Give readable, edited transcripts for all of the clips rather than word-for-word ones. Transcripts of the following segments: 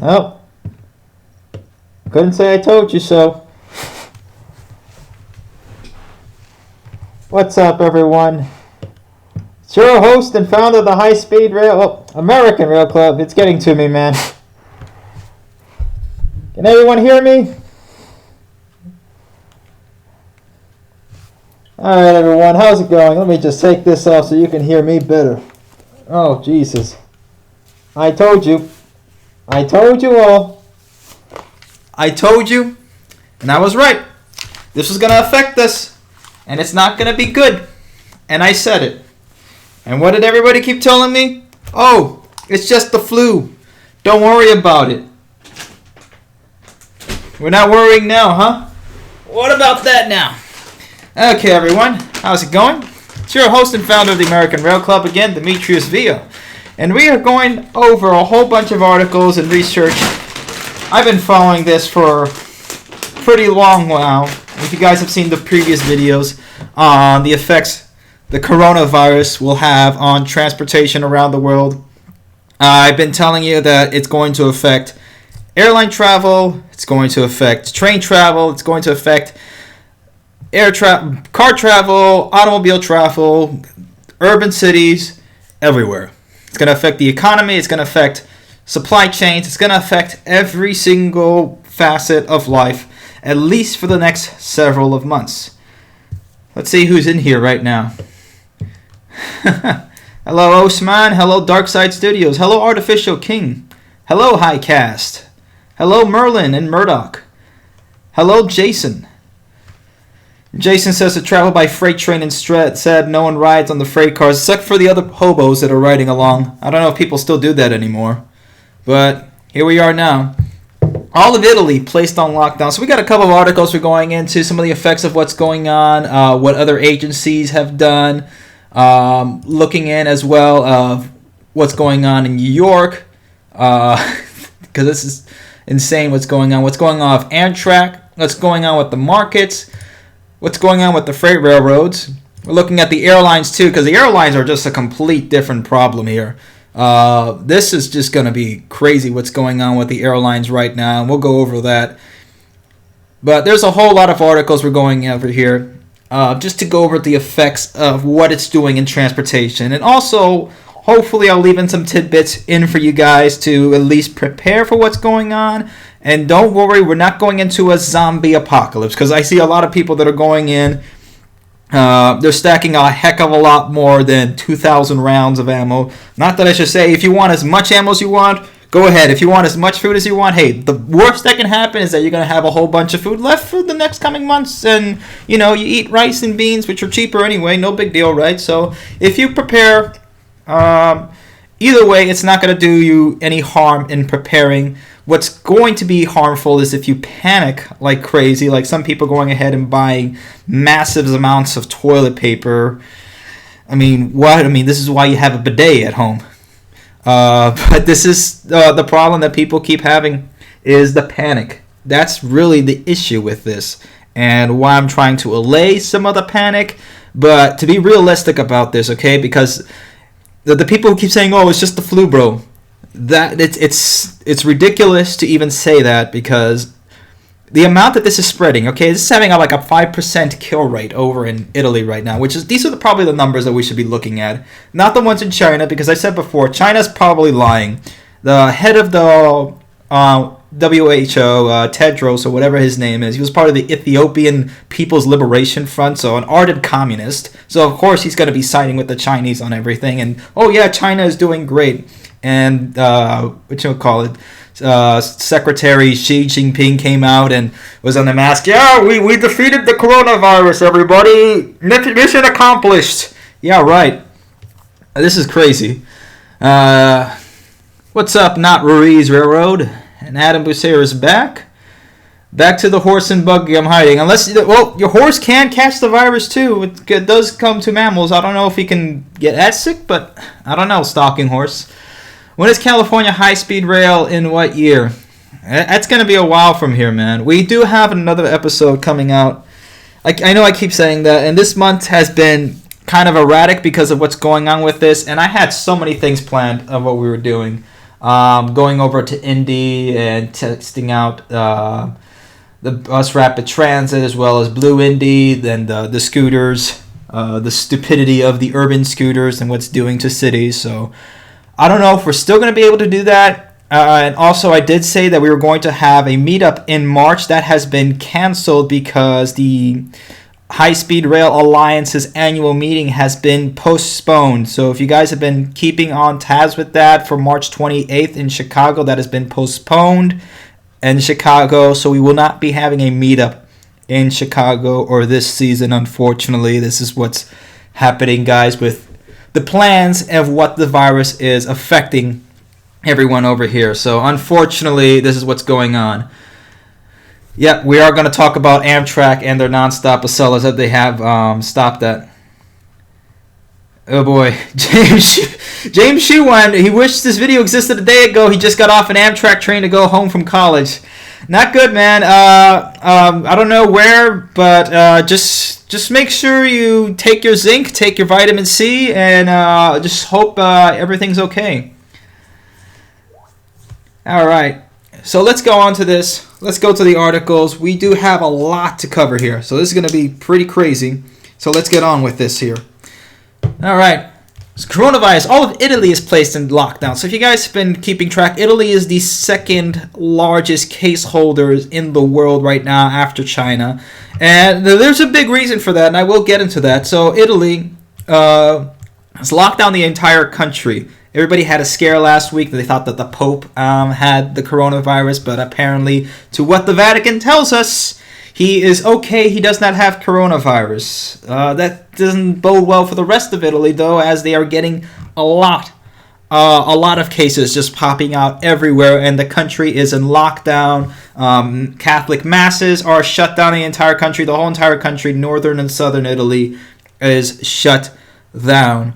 Oh, couldn't say I told you so. What's up, everyone? It's your host and founder of the American Rail Club. It's getting to me, man. Can everyone hear me? Alright, everyone, how's it going? Let me just take this off so you can hear me better. Oh, Jesus. I told you. I told you all. I told you, and I was right. This was going to affect us, and it's not going to be good. And I said it. And what did everybody keep telling me? Oh, it's just the flu. Don't worry about it. We're not worrying now, huh? What about that now? Okay, everyone. How's it going? It's your host and founder of the American Rail Club again, Demetrius Villa. And we are going over a whole bunch of articles and research. I've been following this for a pretty long while. If you guys have seen the previous videos on the effects the coronavirus will have on transportation around the world, I've been telling you that it's going to affect airline travel, it's going to affect train travel, it's going to affect car travel, automobile travel, urban cities, everywhere. It's going to affect the economy. It's going to affect supply chains. It's going to affect every single facet of life, at least for the next several of months. Let's see who's in here right now. Hello, Osman. Hello, Darkside Studios. Hello, Artificial King. Hello, Highcast. Hello, Merlin and Murdoch. Hello, Jason. Jason says to travel by freight train instead. Said no one rides on the freight cars except for the other hobos that are riding along. I don't know if people still do that anymore. But here we are now. All of Italy placed on lockdown. So we got a couple of articles we're going into. Some of the effects of what's going on. What other agencies have done. Looking in as well of what's going on in New York. Because this is insane what's going on. What's going on with Amtrak. What's going on with the markets. What's going on with the freight railroads. We're looking at the airlines too, because the airlines are just a complete different problem here. This is just going to be crazy what's going on with the airlines right now, and we'll go over that. But there's a whole lot of articles we're going over here just to go over the effects of what it's doing in transportation. And also, hopefully I'll leave in some tidbits in for you guys to at least prepare for what's going on. And don't worry, we're not going into a zombie apocalypse, because I see a lot of people that are going in. They're stacking a heck of a lot more than 2,000 rounds of ammo. Not that I should say, if you want as much ammo as you want, go ahead. If you want as much food as you want, hey, the worst that can happen is that you're going to have a whole bunch of food left for the next coming months. And, you eat rice and beans, which are cheaper anyway. No big deal, right? So if you prepare, either way, it's not going to do you any harm in preparing. What's going to be harmful is if you panic like crazy, like some people going ahead and buying massive amounts of toilet paper. I mean, what? I mean, this is why you have a bidet at home. But this is the problem that people keep having is the panic. That's really the issue with this, and why I'm trying to allay some of the panic. But to be realistic about this, okay? Because the people who keep saying, "Oh, it's just the flu, bro." That it's ridiculous to even say that, because the amount that this is spreading, okay, this is having like a 5% kill rate over in Italy right now, which is, these are probably the numbers that we should be looking at, not the ones in China, because I said before, China's probably lying. The head of the WHO, Tedros, or whatever his name is, he was part of the Ethiopian People's Liberation Front, so an ardent communist, so of course he's going to be siding with the Chinese on everything, and oh yeah, China is doing great. And Secretary Xi Jinping came out and was on the mask. Yeah, we defeated the coronavirus, everybody. Mission accomplished. Yeah, right. This is crazy. What's up, Not Ruiz Railroad? And Adam Bussier is back. Back to the horse and buggy I'm hiding. Unless, well, your horse can catch the virus too. It does come to mammals. I don't know if he can get that sick, but I don't know, stalking horse. When is California high-speed rail in what year? That's going to be a while from here, man. We do have another episode coming out. I know I keep saying that, and this month has been kind of erratic because of what's going on with this, and I had so many things planned of what we were doing. going over to Indy and testing out the bus rapid transit as well as Blue Indy, then the scooters, the stupidity of the urban scooters and what's doing to cities. So I don't know if we're still going to be able to do that. And also, I did say that we were going to have a meetup in March. That has been canceled because the High Speed Rail Alliance's annual meeting has been postponed. So if you guys have been keeping on tabs with that, for March 28th in Chicago, that has been postponed in Chicago. So we will not be having a meetup in Chicago or this season, unfortunately. This is what's happening, guys, with the plans of what the virus is affecting everyone over here. So unfortunately, this is what's going on. Yep, we are going to talk about Amtrak and their nonstop Acellas that they have stopped that. Oh boy, James Shuwan, he wished this video existed a day ago. He just got off an Amtrak train to go home from college. Not good, man. I don't know where, but just make sure you take your zinc, take your vitamin C, and just hope everything's okay. All right, so let's go on to this. Let's go to the articles. We do have a lot to cover here, so this is going to be pretty crazy. So let's get on with this here. All right. So coronavirus. All of Italy is placed in lockdown. So if you guys have been keeping track, Italy is the second largest case holders in the world right now after China. And there's a big reason for that, and I will get into that. So Italy has locked down the entire country. Everybody had a scare last week. They thought that the Pope had the coronavirus, but apparently, to what the Vatican tells us, he is okay. He does not have coronavirus. That doesn't bode well for the rest of Italy, though, as they are getting a lot of cases just popping out everywhere, and the country is in lockdown. Catholic masses are shut down in the entire country. The whole entire country, northern and southern Italy, is shut down.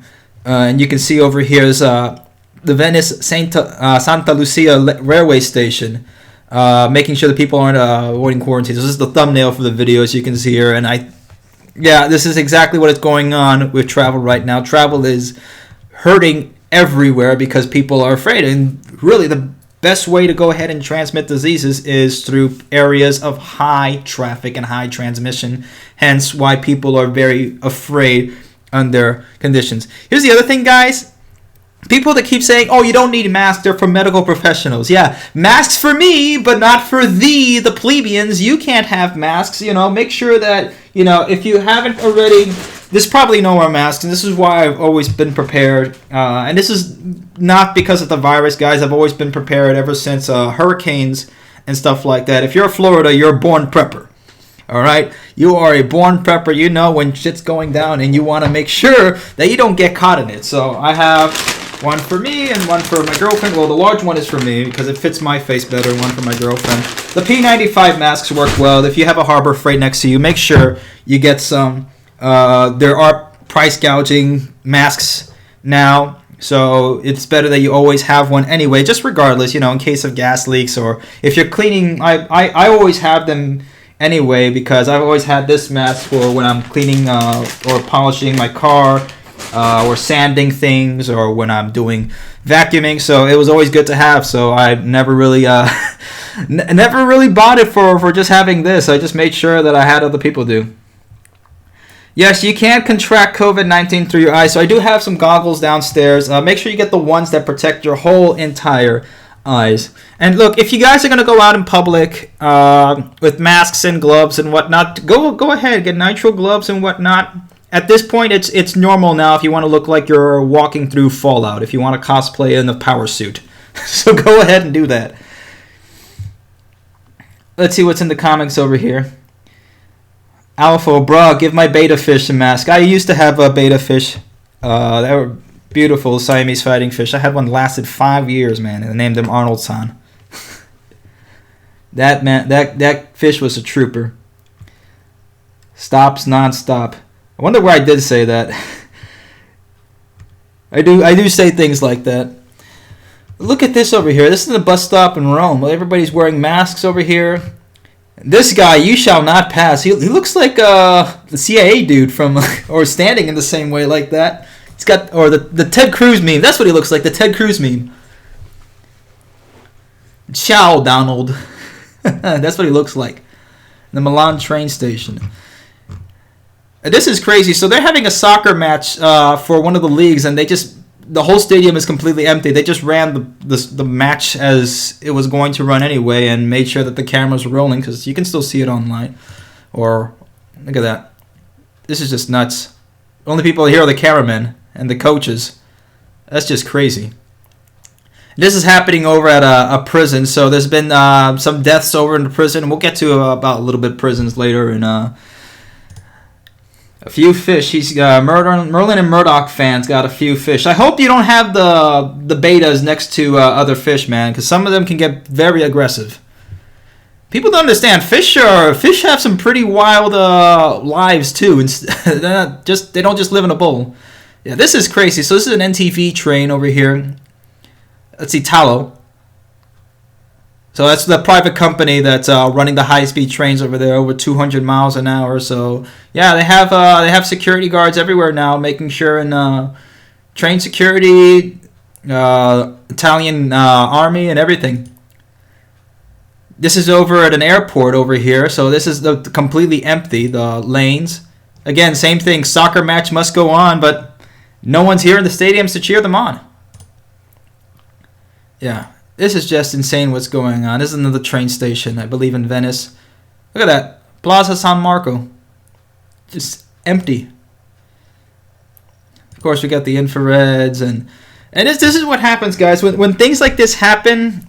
And you can see over here is the Venice Santa Lucia railway station, making sure that people aren't avoiding quarantine. So this is the thumbnail for the video, as you can see here. And this is exactly what is going on with travel right now. Travel is hurting everywhere because people are afraid. And really, the best way to go ahead and transmit diseases is through areas of high traffic and high transmission. Hence why people are very afraid under conditions. Here's the other thing, guys. People that keep saying, oh, you don't need masks, they're for medical professionals. Yeah, masks for me, but not for the plebeians. You can't have masks. Make sure that, if you haven't already, there's probably no more masks, and this is why I've always been prepared. And this is not because of the virus, guys. I've always been prepared ever since hurricanes and stuff like that. If you're Florida, you're a born prepper. All right, you are a born prepper. You know when shit's going down, and you want to make sure that you don't get caught in it. So I have one for me and one for my girlfriend. Well, the large one is for me because it fits my face better. One for my girlfriend. The P95 masks work well. If you have a Harbor Freight next to you, make sure you get some. There are price gouging masks now, so it's better that you always have one anyway. Just regardless, in case of gas leaks or if you're cleaning. I always have them anyway, because I've always had this mask for when I'm cleaning or polishing my car or sanding things, or when I'm doing vacuuming. So it was always good to have. So I never really never really bought it for just having this. I just made sure that I had other people do. Yes, you can contract COVID-19 through your eyes. So I do have some goggles downstairs. Make sure you get the ones that protect your whole entire eyes. And look, if you guys are going to go out in public with masks and gloves and whatnot, go ahead, get nitrile gloves and whatnot. At this point, it's normal now if you want to look like you're walking through Fallout, if you want to cosplay in a power suit. So go ahead and do that. Let's see what's in the comics over here. Alpha, bruh, give my beta fish a mask. I used to have a beta fish. They were beautiful Siamese fighting fish. I had one lasted 5 years, man, and I named him Arnold-san. That fish was a trooper. Stops non-stop. I wonder where I did say that. I do say things like that. Look at this over here. This is a bus stop in Rome. Everybody's wearing masks over here. This guy, you shall not pass. He looks like the CIA dude from, or standing in the same way like that. He's got, or the Ted Cruz meme. That's what he looks like, the Ted Cruz meme. Ciao, Donald. That's what he looks like. The Milan train station. This is crazy. So they're having a soccer match for one of the leagues, and the whole stadium is completely empty. They just ran the match as it was going to run anyway, and made sure that the cameras were rolling, because you can still see it online. Or look at that. This is just nuts. Only people here are the cameramen and the coaches. That's just crazy. This is happening over at a prison. So there's been some deaths over in the prison. We'll get to about a little bit prisons later. And a few fish. Merlin and Murdoch fans got a few fish. I hope you don't have the betas next to other fish, man, because some of them can get very aggressive. People don't understand. Fish have some pretty wild lives too. They don't just live in a bowl. Yeah, this is crazy. So this is an NTV train over here. Let's see, Talo. So that's the private company that's running the high-speed trains over there, over 200 miles an hour. So yeah, they have security guards everywhere now, making sure, and train security, Italian army, and everything. This is over at an airport over here, so this is completely empty, the lanes. Again, same thing, soccer match must go on, but no one's here in the stadiums to cheer them on. Yeah, this is just insane what's going on. This is another train station, I believe, in Venice. Look at that, Plaza San Marco. Just empty. Of course, we got the infrareds, and this is what happens, guys. When things like this happen,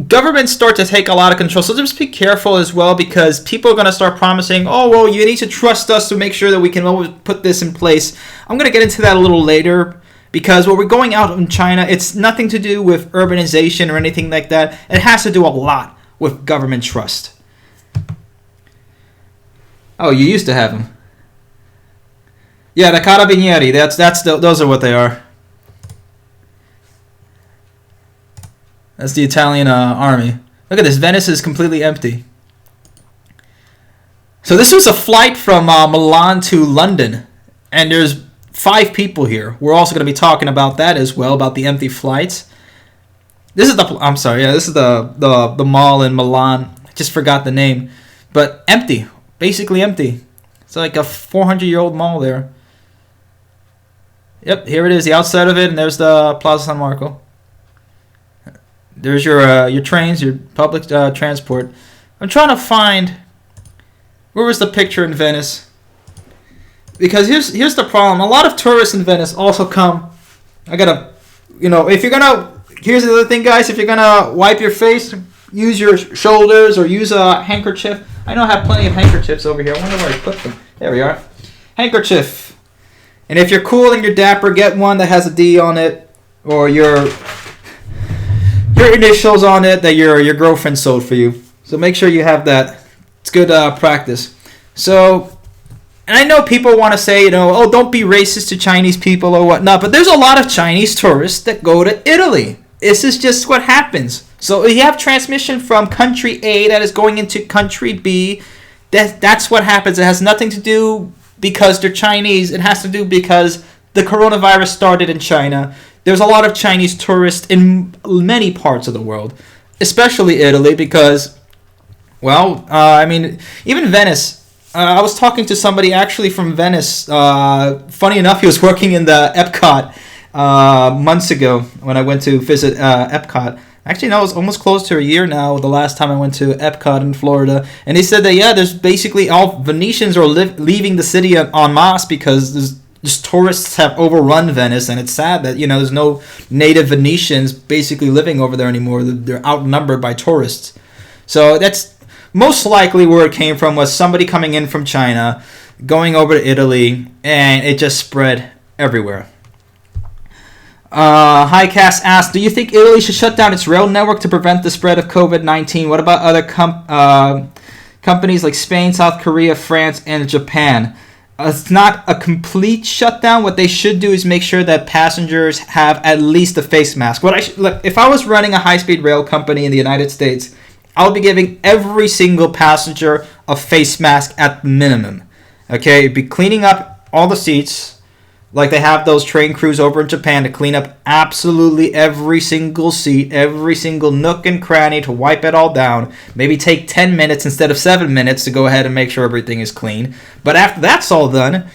governments start to take a lot of control. So just be careful as well, because people are going to start promising, oh, well, you need to trust us to make sure that we can always put this in place. I'm going to get into that a little later, because what we're going out in China, it's nothing to do with urbanization or anything like that. It has to do a lot with government trust. Oh, you used to have them. Yeah, the carabinieri, those are what they are. That's the Italian army. Look at this. Venice is completely empty. So this was a flight from Milan to London, and there's 5 people here. We're also going to be talking about that as well, about the empty flights. This is the mall in Milan. I just forgot the name, but empty, basically empty. It's like a 400-year-old mall there. Yep, here it is, the outside of it, and there's the Plaza San Marco. There's your trains, your public transport. I'm trying to find, where was the picture in Venice? Because here's the problem. A lot of tourists in Venice also come. Here's the other thing, guys. If you're gonna wipe your face, use your shoulders or use a handkerchief. I know I have plenty of handkerchiefs over here. I wonder where I put them. There we are. Handkerchief. And if you're cool and you're dapper, get one that has a D on it, or your initials on it that your girlfriend sold for you. So make sure you have that. It's good practice. So, and I know people want to say, oh, don't be racist to Chinese people or whatnot, but there's a lot of Chinese tourists that go to Italy. This is just what happens. So you have transmission from country A that is going into country B. That's what happens. It has nothing to do because they're Chinese. It has to do because the coronavirus started in China. There's a lot of Chinese tourists in many parts of the world, especially Italy, because, even Venice. I was talking to somebody actually from Venice. Funny enough, he was working in the Epcot months ago when I went to visit Epcot. Actually, no, it was almost close to a year now, the last time I went to Epcot in Florida. And he said that, there's basically all Venetians are leaving the city en masse because just tourists have overrun Venice, and it's sad that, there's no native Venetians basically living over there anymore. They're outnumbered by tourists. So that's most likely where it came from, was somebody coming in from China, going over to Italy, and it just spread everywhere. Highcast asks, do you think Italy should shut down its rail network to prevent the spread of COVID-19? What about other companies like Spain, South Korea, France, and Japan? It's not a complete shutdown. What they should do is make sure that passengers have at least a face mask. If I was running a high-speed rail company in the United States, I would be giving every single passenger a face mask at minimum. Okay, be cleaning up all the seats, Like they have those train crews over in Japan to clean up absolutely every single seat, every single nook and cranny to wipe it all down. Maybe take 10 minutes instead of 7 minutes to go ahead and make sure everything is clean. But after that's all done,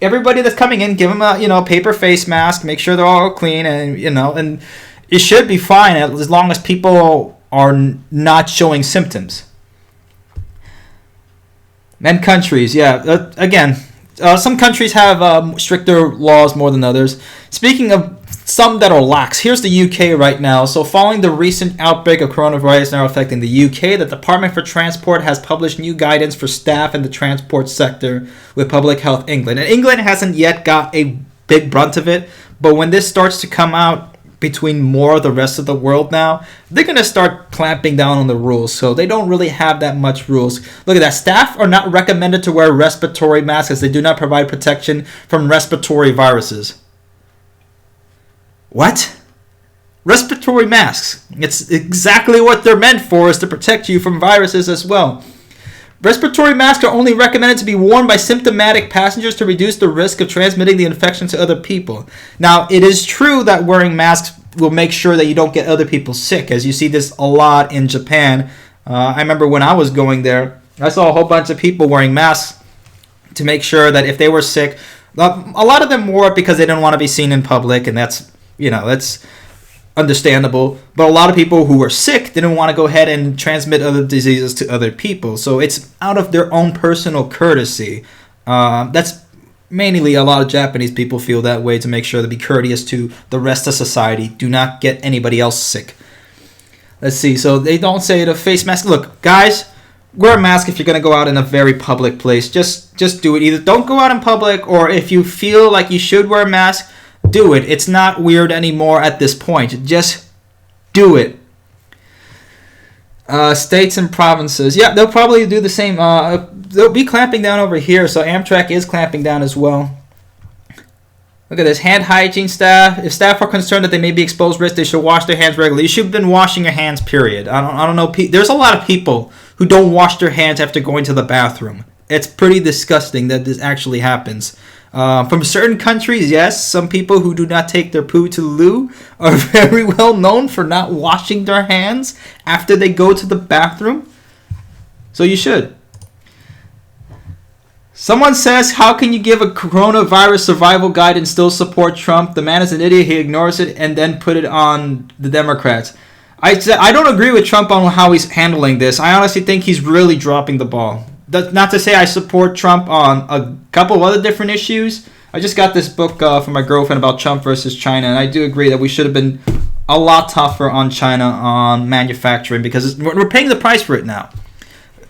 everybody that's coming in, give them a paper face mask, make sure they're all clean, and it should be fine as long as people are not showing symptoms. And countries, some countries have stricter laws more than others. Speaking of some that are lax, here's the UK right now. So following the recent outbreak of coronavirus now affecting the UK, the Department for Transport has published new guidance for staff in the transport sector with Public Health England. And England hasn't yet got a big brunt of it, but when this starts to come out between more of the rest of the world now, they're going to start clamping down on the rules. So they don't really have that much rules. Look at that. Staff are not recommended to wear respiratory masks as they do not provide protection from respiratory viruses. What? Respiratory masks. It's exactly what they're meant for, is to protect you from viruses as well. Respiratory masks are only recommended to be worn by symptomatic passengers to reduce the risk of transmitting the infection to other people. Now, it is true that wearing masks will make sure that you don't get other people sick, as you see this a lot in Japan. I remember when I was going there, I saw a whole bunch of people wearing masks to make sure that if they were sick, a lot of them wore it because they didn't want to be seen in public, and that's understandable, but a lot of people who were sick didn't want to go ahead and transmit other diseases to other people. So it's out of their own personal courtesy. That's mainly a lot of Japanese people feel that way, to make sure to be courteous to the rest of society. Do not get anybody else sick. Let's see. So they don't say the face mask. Look, guys, wear a mask if you're going to go out in a very public place. Just do it. Either don't go out in public, or if you feel like you should wear a mask, do it. It's not weird anymore at this point. Just do it. States and provinces. Yeah, they'll probably do the same. They'll be clamping down over here, so Amtrak is clamping down as well. Look at this. Hand hygiene staff. If staff are concerned that they may be exposed risk, they should wash their hands regularly. You should have been washing your hands, period. I don't know. There's a lot of people who don't wash their hands after going to the bathroom. It's pretty disgusting that this actually happens. From certain countries, yes, some people who do not take their poo to the loo are very well known for not washing their hands after they go to the bathroom. So you should. Someone says, how can you give a coronavirus survival guide and still support Trump? The man is an idiot. He ignores it and then put it on the Democrats. I don't agree with Trump on how he's handling this. I honestly think he's really dropping the ball. That's not to say I support Trump on a couple of other different issues. I just got this book from my girlfriend about Trump versus China, and I do agree that we should have been a lot tougher on China on manufacturing, because we're paying the price for it now.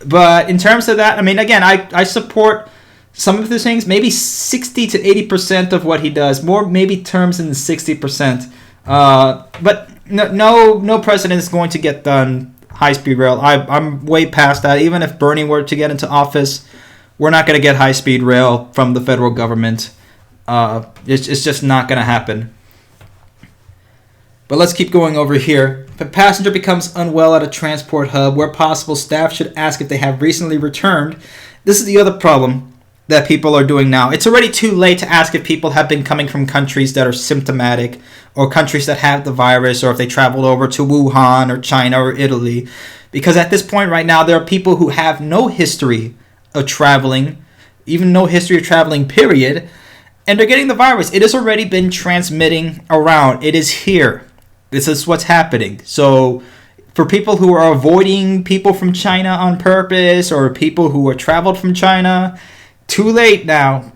But in terms of that, I mean, again, I support some of the things, maybe 60 to 80% of what he does, more maybe terms in the 60%. But no president is going to get done high-speed rail. I'm way past that. Even if Bernie were to get into office, we're not going to get high-speed rail from the federal government. It's just not going to happen. But let's keep going over here. If a passenger becomes unwell at a transport hub, where possible, staff should ask if they have recently returned. This is the other problem that people are doing now. It's already too late to ask if people have been coming from countries that are symptomatic, or countries that have the virus, or if they traveled over to Wuhan or China or Italy. Because at this point right now, there are people who have no history of traveling, even no history of traveling, period, and they're getting the virus. It has already been transmitting around. It is here. This is what's happening. So for people who are avoiding people from China on purpose, or people who are traveled from China, too late now.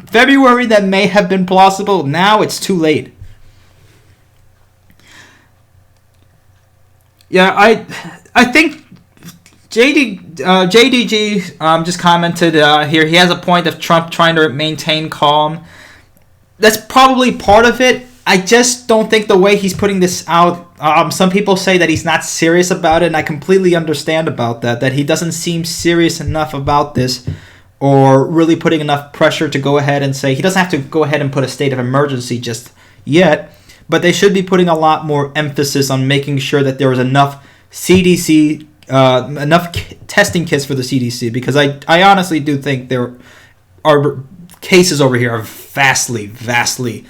February, that may have been plausible. Now it's too late. Yeah, I think JDG just commented here. He has a point of Trump trying to maintain calm. That's probably part of it. I just don't think the way he's putting this out. Some people say that he's not serious about it, and I completely understand about that. That he doesn't seem serious enough about this, or really putting enough pressure to go ahead and say he doesn't have to go ahead and put a state of emergency just yet. But they should be putting a lot more emphasis on making sure that there is enough CDC, enough testing kits for the CDC, because I honestly do think there are cases over here are vastly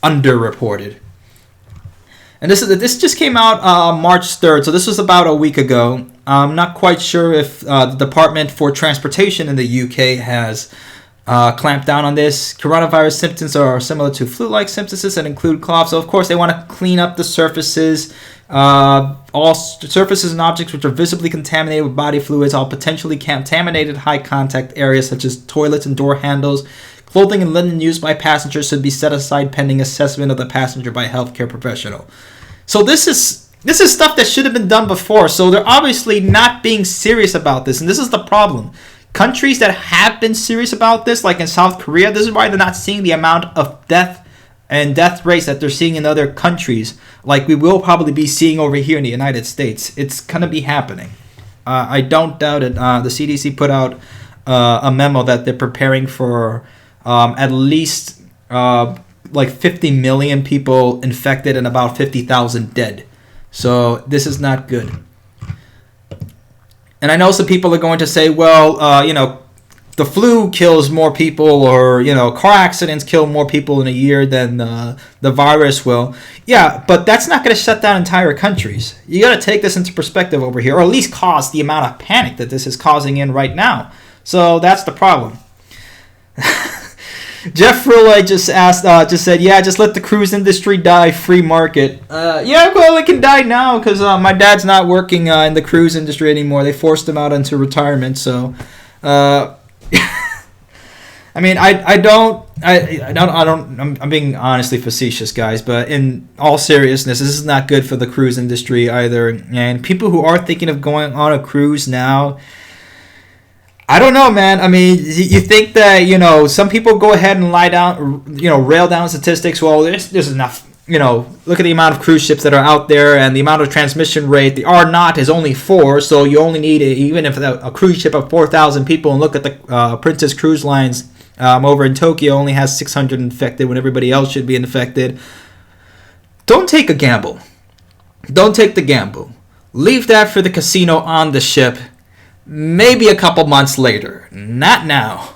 underreported. And this just came out March 3rd, so this was about a week ago. I'm not quite sure if the Department for Transportation in the UK has clamped down on this. Coronavirus symptoms are similar to flu-like symptoms and include cough. So, of course, they want to clean up the surfaces. All surfaces and objects which are visibly contaminated with body fluids, all potentially contaminated high-contact areas such as toilets and door handles. Clothing and linen used by passengers should be set aside pending assessment of the passenger by a healthcare professional. So this is stuff that should have been done before. So they're obviously not being serious about this, and this is the problem. Countries that have been serious about this, like in South Korea, this is why they're not seeing the amount of death rates that they're seeing in other countries, like we will probably be seeing over here in the United States. It's gonna be happening. I don't doubt it. The CDC put out a memo that they're preparing for at least like 50 million people infected and about 50,000 dead. So this is not good. And I know some people are going to say, well, the flu kills more people, or, car accidents kill more people in a year than the virus will. Yeah, but that's not going to shut down entire countries. You got to take this into perspective over here, or at least cause the amount of panic that this is causing in right now. So that's the problem. Jeff Frilla just said, yeah, just let the cruise industry die, free market. Yeah, well, it can die now because my dad's not working in the cruise industry anymore. They forced him out into retirement. So, I mean, I'm being honestly facetious, guys, but in all seriousness, this is not good for the cruise industry either. And people who are thinking of going on a cruise now, I don't know, man. I mean, you think that, some people go ahead and rail down statistics. Well, there's enough. Look at the amount of cruise ships that are out there and the amount of transmission rate. The R0 is only 4, so you only need, even if a cruise ship of 4,000 people, and look at the Princess Cruise Lines over in Tokyo only has 600 infected when everybody else should be infected. Don't take a gamble. Don't take the gamble. Leave that for the casino on the ship. Maybe a couple months later. Not now.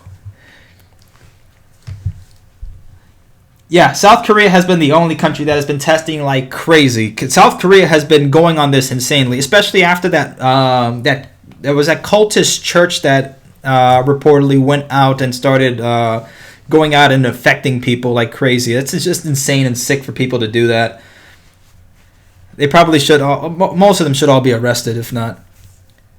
Yeah, South Korea has been the only country that has been testing like crazy. South Korea has been going on this insanely, especially after that there was that cultist church that reportedly went out and started going out and affecting people like crazy. It's just insane and sick for people to do that. They probably should. Most of them should all be arrested, if not.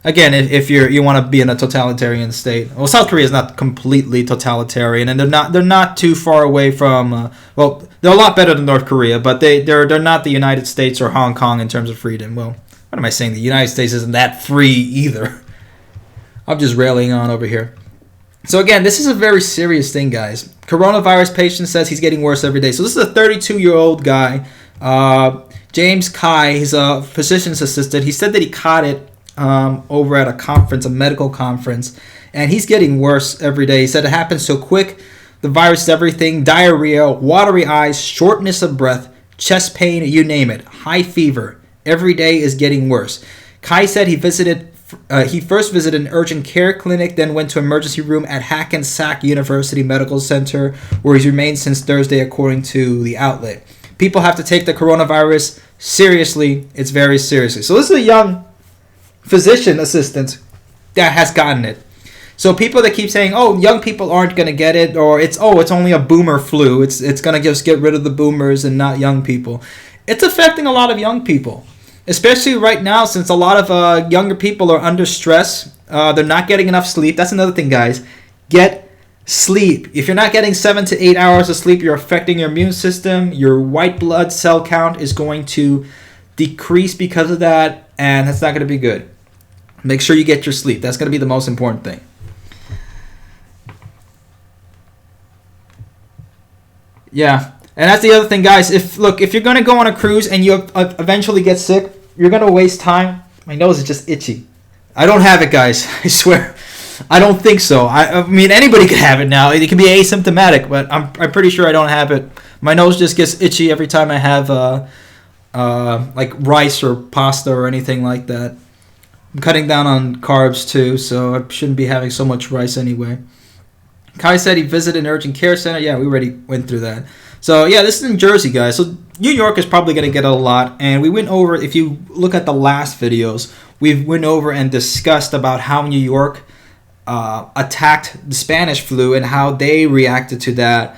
Again, if you want to be in a totalitarian state. Well, South Korea is not completely totalitarian, and they're not too far away from. Well, they're a lot better than North Korea, but they're not the United States or Hong Kong in terms of freedom. Well, what am I saying? The United States isn't that free either. I'm just railing on over here. So again, this is a very serious thing, guys. Coronavirus patient says he's getting worse every day. So this is a 32-year-old guy, James Kai. He's a physician's assistant. He said that he caught it over at a conference, a medical conference, and he's getting worse every day. He said it happened so quick. The virus is everything: diarrhea, watery eyes, shortness of breath, chest pain, you name it, high fever. Every day is getting worse. Kai said he first visited an urgent care clinic, then went to emergency room at Hackensack University Medical Center, where he's remained since Thursday, according to the outlet. People have to take the coronavirus seriously. It's very seriously. So this is a young physician assistant that has gotten it. So people that keep saying, oh, young people aren't going to get it, or it's only a boomer flu. It's going to just get rid of the boomers and not young people. It's affecting a lot of young people, especially right now, since a lot of younger people are under stress. They're not getting enough sleep. That's another thing, guys. Get sleep. If you're not getting 7 to 8 hours of sleep, you're affecting your immune system. Your white blood cell count is going to decrease because of that, and that's not going to be good. Make sure you get your sleep. That's going to be the most important thing. Yeah, and that's the other thing, guys. If you're going to go on a cruise and you eventually get sick, you're going to waste time. My nose is just itchy. I don't have it, guys. I swear. I don't think so. I mean, anybody could have it now. It can be asymptomatic, but I'm pretty sure I don't have it. My nose just gets itchy every time I have like rice or pasta or anything like that. I'm cutting down on carbs too, so I shouldn't be having so much rice anyway. Kai said he visited an urgent care center. Yeah, we already went through that. So, yeah, this is in Jersey, guys. So, New York is probably going to get a lot. And we went over, if you look at the last videos, we went over and discussed about how New York attacked the Spanish flu and how they reacted to that.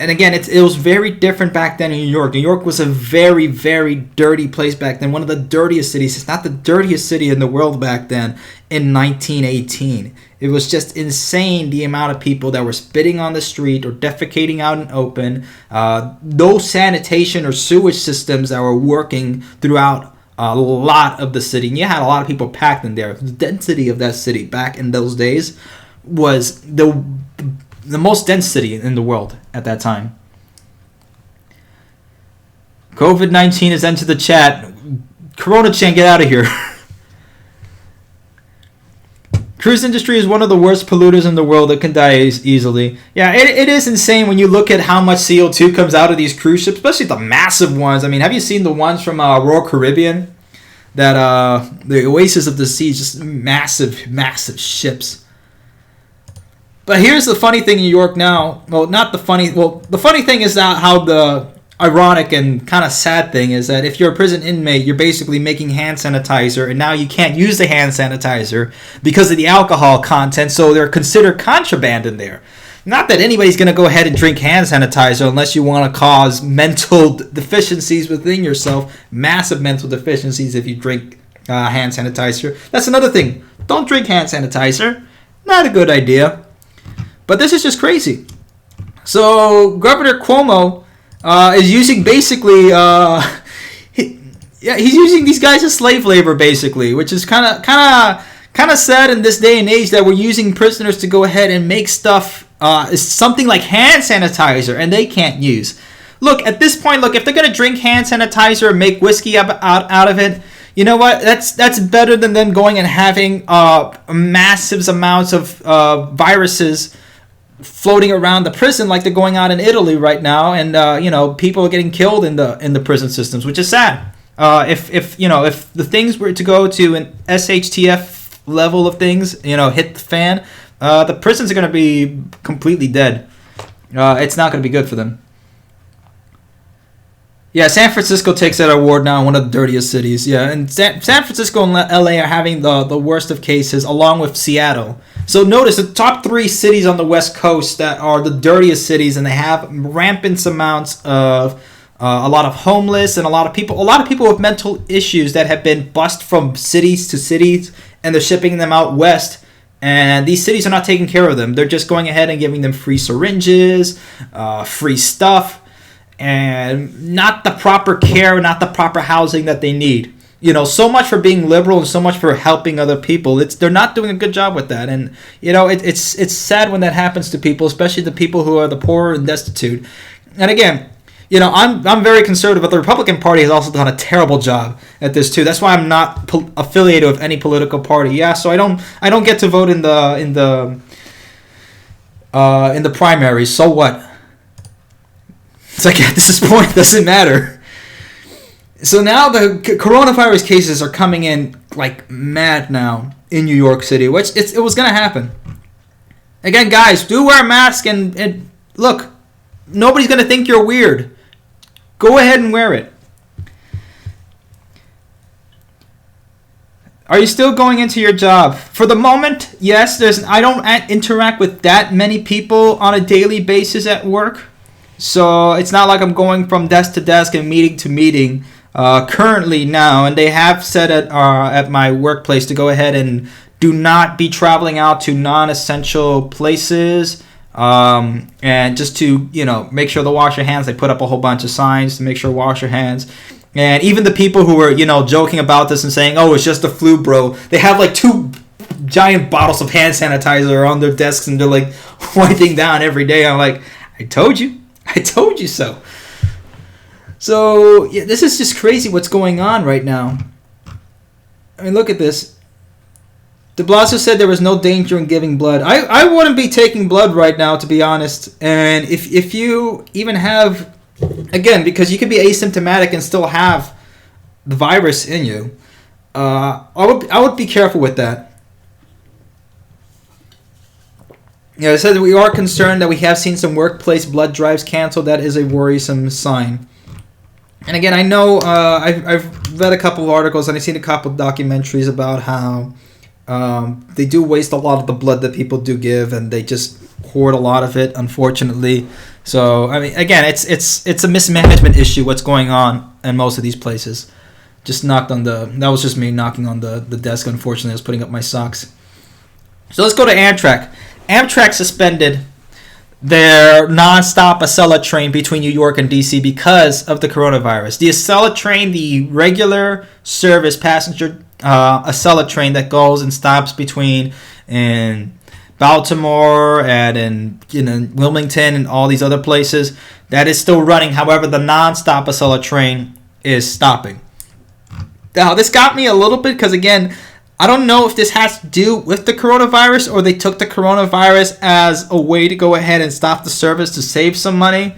And again, it was very different back then in New York. New York was a very, very dirty place back then. One of the dirtiest cities. It's not the dirtiest city in the world back then in 1918. It was just insane the amount of people that were spitting on the street or defecating out in open. No sanitation or sewage systems that were working throughout a lot of the city. And you had a lot of people packed in there. The density of that city back in those days was the most dense city in the world at that time. COVID-19 is entered the chat. Corona Chan, get out of here. Cruise industry is one of the worst polluters in the world that can die easily. Yeah, it is insane when you look at how much CO2 comes out of these cruise ships, especially the massive ones. I mean, have you seen the ones from Royal Caribbean? That the Oasis of the Seas, just massive, massive ships. But here's the funny thing in New York now. Well, not the funny. Well, the funny thing is that how the ironic and kind of sad thing is that if you're a prison inmate, you're basically making hand sanitizer, and now you can't use the hand sanitizer because of the alcohol content. So they're considered contraband in there. Not that anybody's going to go ahead and drink hand sanitizer unless you want to cause mental deficiencies within yourself. Massive mental deficiencies if you drink hand sanitizer. That's another thing. Don't drink hand sanitizer. Not a good idea. But this is just crazy. So Governor Cuomo is using basically, he's using these guys as slave labor basically, which is kind of sad in this day and age that we're using prisoners to go ahead and make stuff, something like hand sanitizer, and they can't use. Look, at this point, if they're gonna drink hand sanitizer and make whiskey out of it, you know what? That's better than them going and having massive amounts of viruses floating around the prison like they're going on in Italy right now, and people are getting killed in the prison systems, which is sad. If the things were to go to an SHTF level of things, hit the fan, the prisons are going to be completely dead. It's not going to be good for them. Yeah, San Francisco takes that award now, one of the dirtiest cities. Yeah, and San Francisco and LA are having the worst of cases, along with Seattle. So notice the top 3 cities on the West Coast that are the dirtiest cities, and they have rampant amounts of a lot of homeless and a lot of people with mental issues that have been bussed from cities to cities, and they're shipping them out west. And these cities are not taking care of them. They're just going ahead and giving them free syringes, free stuff, and not the proper care, not the proper housing that they need. So much for being liberal and so much for helping other people. They're not doing a good job with that, and it's sad when that happens to people, especially the people who are the poor and destitute. And again, I'm very conservative, but the Republican Party has also done a terrible job at this too. That's why I'm not affiliated with any political party. Yeah, so I don't get to vote in the primaries. So what? It's like at this point, it doesn't matter. So now the coronavirus cases are coming in like mad now in New York City, which it was going to happen. Again, guys, do wear a mask and look, nobody's going to think you're weird. Go ahead and wear it. Are you still going into your job? For the moment, yes. I don't interact with that many people on a daily basis at work. So it's not like I'm going from desk to desk and meeting to meeting currently now. And they have said at my workplace to go ahead and do not be traveling out to non-essential places. And just to, make sure to wash your hands. They put up a whole bunch of signs to make sure to wash your hands. And even the people who were, joking about this and saying, oh, it's just the flu, bro. They have like 2 giant bottles of hand sanitizer on their desks and they're like wiping down every day. I'm like, I told you so. So, yeah, this is just crazy what's going on right now. I mean, look at this. De Blasio said there was no danger in giving blood. I wouldn't be taking blood right now, to be honest. And if you even have, again, because you could be asymptomatic and still have the virus in you, I would be careful with that. Yeah, it says we are concerned that we have seen some workplace blood drives canceled. That is a worrisome sign. And again, I know I've read a couple of articles and I've seen a couple of documentaries about how they do waste a lot of the blood that people do give, and they just hoard a lot of it, unfortunately. So I mean, again, it's a mismanagement issue. What's going on in most of these places? Just knocked on that was just me knocking on the desk. Unfortunately, I was putting up my socks. So let's go to Amtrak. Amtrak suspended their non-stop Acela train between New York and DC because of the coronavirus. The Acela train, the regular service passenger Acela train that goes and stops between in Baltimore and in Wilmington and all these other places, that is still running. However, the non-stop Acela train is stopping. Now, this got me a little bit because, again, I don't know if this has to do with the coronavirus or they took the coronavirus as a way to go ahead and stop the service to save some money.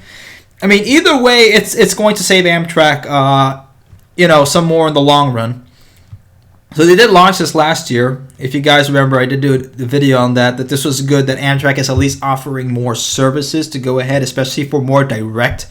I mean, either way, it's going to save Amtrak, some more in the long run. So they did launch this last year. If you guys remember, I did do the video on that this was good that Amtrak is at least offering more services to go ahead, especially for more direct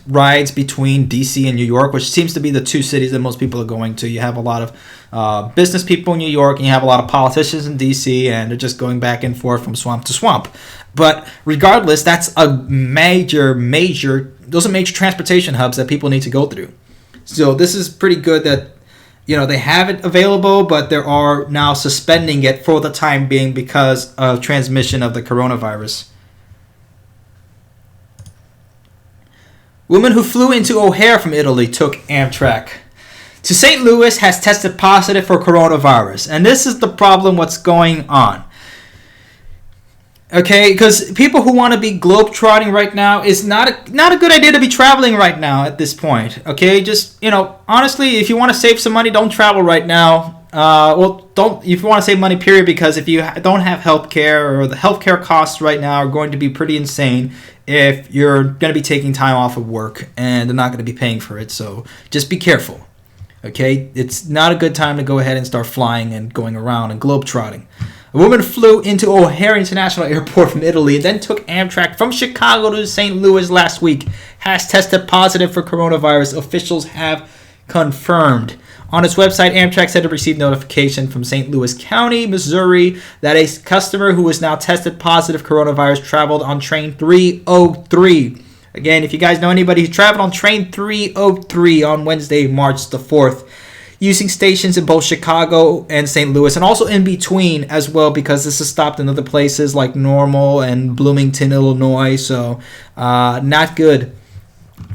rides between DC and New York, which seems to be the two cities that most people are going to. You have a lot of business people in New York, and you have a lot of politicians in DC, and they're just going back and forth from swamp to swamp. But regardless, that's a those are major transportation hubs that people need to go through. So this is pretty good that they have it available, but they are now suspending it for the time being because of transmission of the coronavirus. Woman who flew into O'Hare from Italy took Amtrak to St. Louis has tested positive for coronavirus. And this is the problem, what's going on. Okay, because people who want to be globetrotting right now is not a good idea to be traveling right now at this point. Okay, just, honestly, if you want to save some money, don't travel right now. If you want to save money, period, because if you don't have healthcare, or the healthcare costs right now are going to be pretty insane if you're going to be taking time off of work and they're not going to be paying for it. So just be careful. Okay, it's not a good time to go ahead and start flying and going around and globetrotting. A woman flew into O'Hare International Airport from Italy and then took Amtrak from Chicago to St. Louis last week. Has tested positive for coronavirus, officials have confirmed. On its website, Amtrak said it received notification from St. Louis County, Missouri, that a customer who is now tested positive coronavirus traveled on train 303. Again, if you guys know anybody who traveled on train 303 on Wednesday, March the 4th, using stations in both Chicago and St. Louis, and also in between as well, because this is stopped in other places like Normal and Bloomington, Illinois. So not good,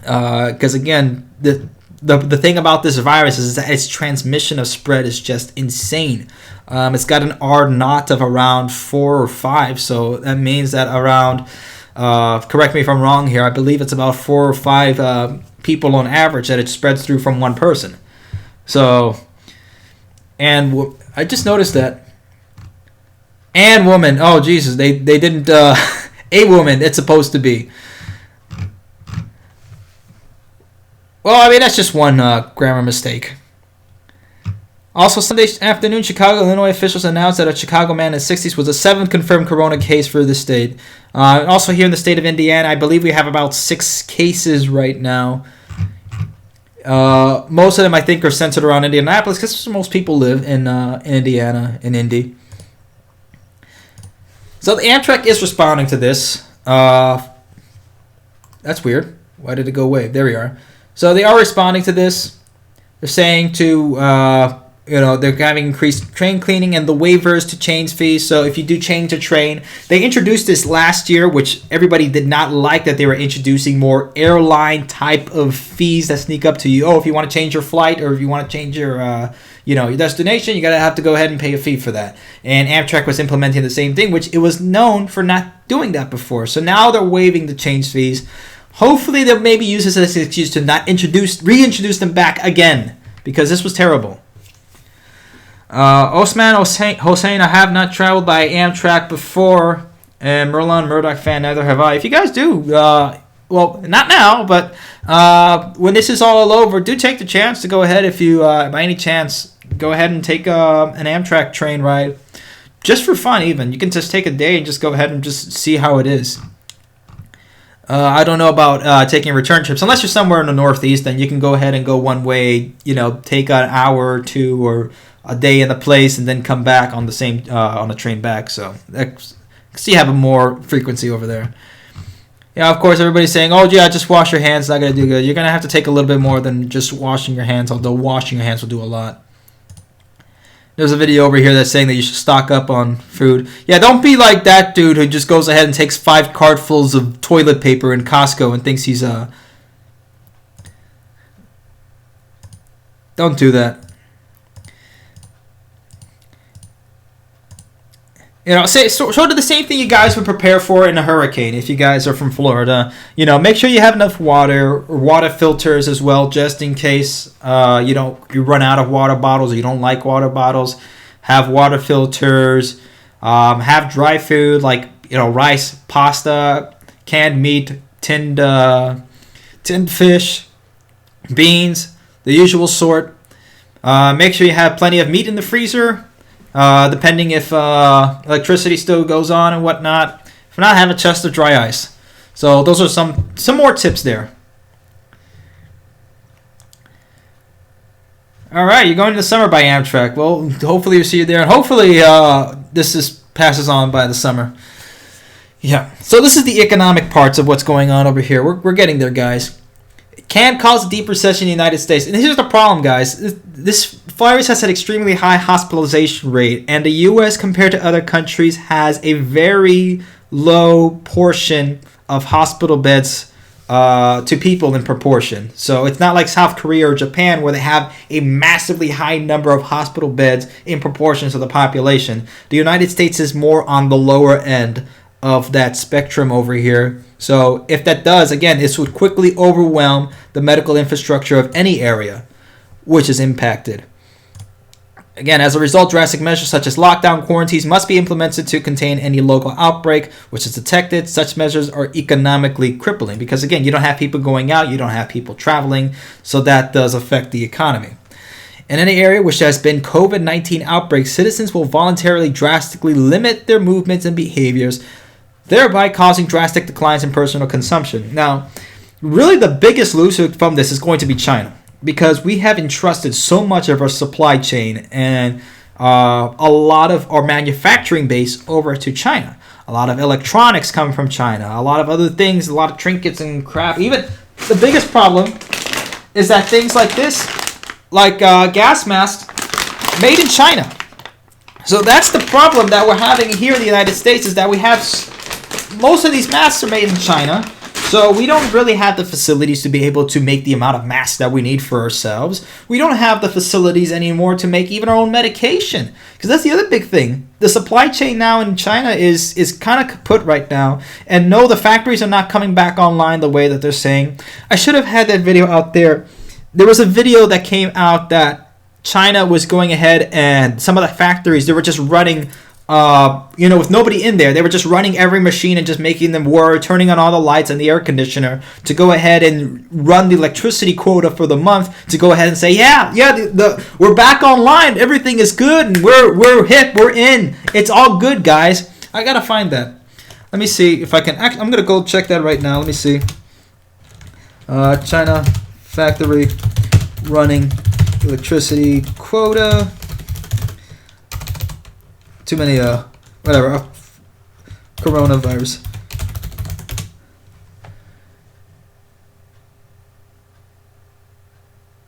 because again, the thing about this virus is that its transmission of spread is just insane. It's got an R0 of around 4 or 5, so that means that around, correct me if I'm wrong here, I believe it's about 4 or 5 people on average that it spreads through from one person. So, and I just noticed that. And woman, oh Jesus, they didn't, a woman, it's supposed to be. Well, I mean, that's just one grammar mistake. Also, Sunday afternoon, Chicago, Illinois officials announced that a Chicago man in his 60s was the 7th confirmed corona case for the state. Also here in the state of Indiana, I believe we have about 6 cases right now. Most of them, I think, are centered around Indianapolis because most people live in Indiana, in Indy. So the Amtrak is responding to this. That's weird. Why did it go away? There we are. So they are responding to this. They're saying to, they're having increased train cleaning and the waivers to change fees. So if you do change a train, they introduced this last year, which everybody did not like, that they were introducing more airline type of fees that sneak up to you. Oh, if you want to change your flight or if you want to change your, your destination, you have to go ahead and pay a fee for that. And Amtrak was implementing the same thing, which it was known for not doing that before. So now they're waiving the change fees. Hopefully they'll maybe use this as an excuse to not reintroduce them back again, because this was terrible. Osman Hossein, I have not traveled by Amtrak before, and Merlin Murdoch fan, neither have I. If you guys do, well, not now, but when this is all over, do take the chance to go ahead, if you, by any chance, go ahead and take an Amtrak train ride just for fun even. You can just take a day and just go ahead and just see how it is. I don't know about taking return trips. Unless you're somewhere in the Northeast, then you can go ahead and go one way, take an hour or two or a day in the place and then come back on the same on the train back. So you have a more frequency over there. Yeah, of course, everybody's saying, oh, yeah, just wash your hands. It's not going to do good. You're going to have to take a little bit more than just washing your hands, although washing your hands will do a lot. There's a video over here that's saying that you should stock up on food. Yeah, don't be like that dude who just goes ahead and takes 5 cartfuls of toilet paper in Costco and thinks he's Don't do that. Sort of the same thing you guys would prepare for in a hurricane if you guys are from Florida. Make sure you have enough water or water filters as well, just in case you run out of water bottles or you don't like water bottles. Have water filters. Have dry food like rice, pasta, canned meat, tinned fish, beans, the usual sort. Make sure you have plenty of meat in the freezer. Depending if electricity still goes on and whatnot. If not, have a chest of dry ice. So those are some more tips there. All right, you're going to the summer by Amtrak. Well, hopefully you see you there, and hopefully this passes on by the summer. Yeah. So this is the economic parts of what's going on over here. We're getting there, guys. Can cause a deep recession in the United States. And here's the problem, guys. This virus has an extremely high hospitalization rate, and the U.S., compared to other countries, has a very low portion of hospital beds to people in proportion. So it's not like South Korea or Japan where they have a massively high number of hospital beds in proportion to the population. The United States is more on the lower end of that spectrum over here. So if that does, again, this would quickly overwhelm the medical infrastructure of any area which is impacted. Again, as a result, drastic measures such as lockdown quarantines must be implemented to contain any local outbreak which is detected. Such measures are economically crippling because, again, you don't have people going out, you don't have people traveling, so that does affect the economy. In any area which has been COVID-19 outbreaks, citizens will voluntarily drastically limit their movements and behaviors, thereby causing drastic declines in personal consumption. Now, really the biggest loser from this is going to be China, because we have entrusted so much of our supply chain and a lot of our manufacturing base over to China. A lot of electronics come from China, a lot of other things, a lot of trinkets and crap. Even the biggest problem is that things like this, like gas masks, made in China. So that's the problem that we're having here in the United States, is that we have most of these masks are made in China, so we don't really have the facilities to be able to make the amount of masks that we need for ourselves. We don't have the facilities anymore to make even our own medication, because that's the other big thing. The supply chain now in China is kind of kaput right now, and no, the factories are not coming back online the way that they're saying. I should have had that video out there. There was a video that came out that China was going ahead and some of the factories, they were just running with nobody in there. They were just running every machine and just making them work, turning on all the lights and the air conditioner to go ahead and run the electricity quota for the month, to go ahead and say, we're back online, everything is good, and we're hip, we're in, it's all good, guys. I gotta find that. Let me see if I can. I'm gonna go check that right now. Let me see. China factory running electricity quota. Too many, coronavirus.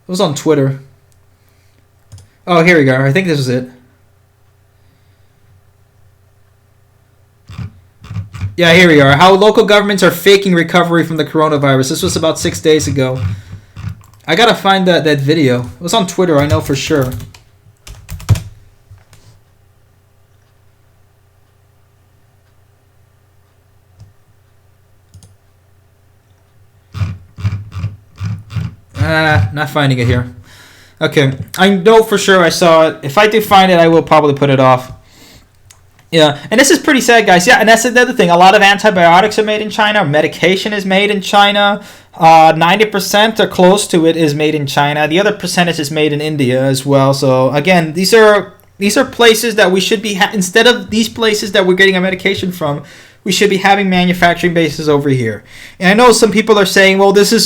It was on Twitter. Oh, here we go. I think this is it. Yeah, here we are. How local governments are faking recovery from the coronavirus. This was about 6 days ago. I gotta find that video. It was on Twitter, I know for sure. Not finding it here. Okay, I know for sure I saw it. If I do find it, I will probably put it off. Yeah, and this is pretty sad, guys. Yeah, and that's another thing. A lot of antibiotics are made in China. Medication is made in China. 90% or close to it is made in China. The other percentage is made in India as well. So, again, these are These are places that we should be, instead of these places that we're getting our medication from, we should be having manufacturing bases over here. And I know some people are saying, well, this is,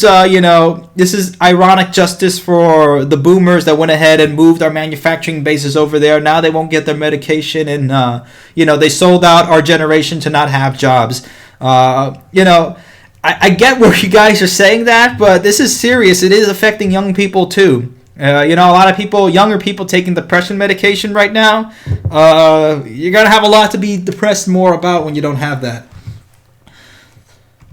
this is ironic justice for the boomers that went ahead and moved our manufacturing bases over there. Now they won't get their medication, and, they sold out our generation to not have jobs. I get where you guys are saying that, but this is serious. It is affecting young people too. A lot of people, younger people, taking depression medication right now. You're gonna have a lot to be depressed more about when you don't have that.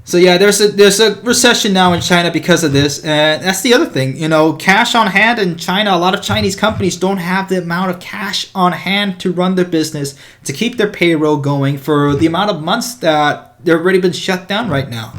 So yeah, there's a recession now in China because of this, and that's the other thing. Cash on hand in China. A lot of Chinese companies don't have the amount of cash on hand to run their business, to keep their payroll going for the amount of months that they've already been shut down right now.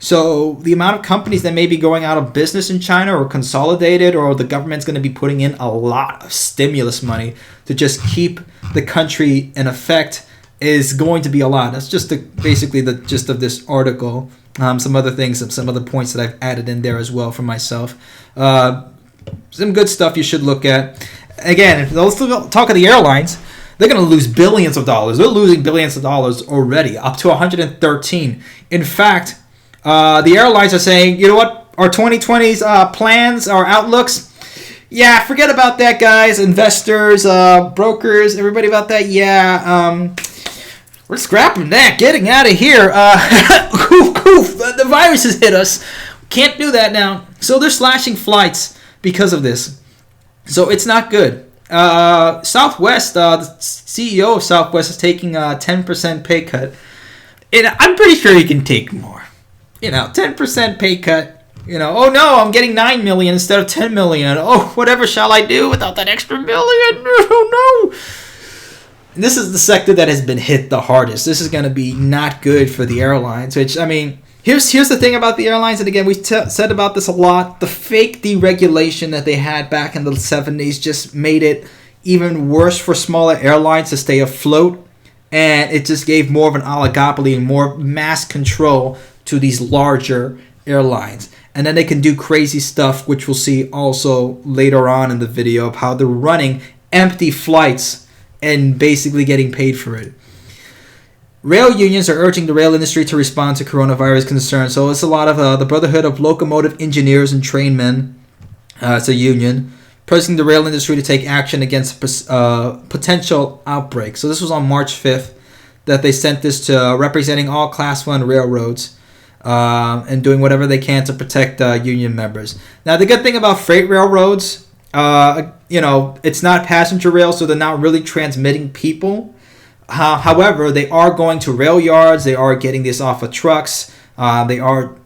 So the amount of companies that may be going out of business in China or consolidated, or the government's going to be putting in a lot of stimulus money to just keep the country in effect, is going to be a lot. That's just basically the gist of this article. Some other things, some other points that I've added in there as well for myself. Some good stuff you should look at. Again, let's talk of the airlines. They're going to lose billions of dollars. They're losing billions of dollars already, up to 113. In fact, the airlines are saying, you know what, our 2020's plans, our outlooks, yeah, forget about that, guys. Investors, brokers, everybody about that, yeah, we're scrapping that, getting out of here. The virus has hit us. Can't do that now. So they're slashing flights because of this. So it's not good. Southwest, the CEO of Southwest is taking a 10% pay cut. And I'm pretty sure he can take more. 10% pay cut. Oh no, I'm getting 9 million instead of 10 million. Oh, whatever shall I do without that extra million? Oh no. This is the sector that has been hit the hardest. This is going to be not good for the airlines, which, here's the thing about the airlines, and again, we said about this a lot. The fake deregulation that they had back in the 70s just made it even worse for smaller airlines to stay afloat, and it just gave more of an oligopoly and more mass control to these larger airlines. And then they can do crazy stuff, which we'll see also later on in the video, of how they're running empty flights and basically getting paid for it. Rail unions are urging the rail industry to respond to coronavirus concerns. So it's a lot of the Brotherhood of Locomotive Engineers and Trainmen. It's a union pressing the rail industry to take action against potential outbreaks. So this was on March 5th that they sent this to representing all Class 1 railroads. And doing whatever they can to protect union members. Now, the good thing about freight railroads, it's not passenger rail, so they're not really transmitting people. However, they are going to rail yards. They are getting this off of trucks. They are,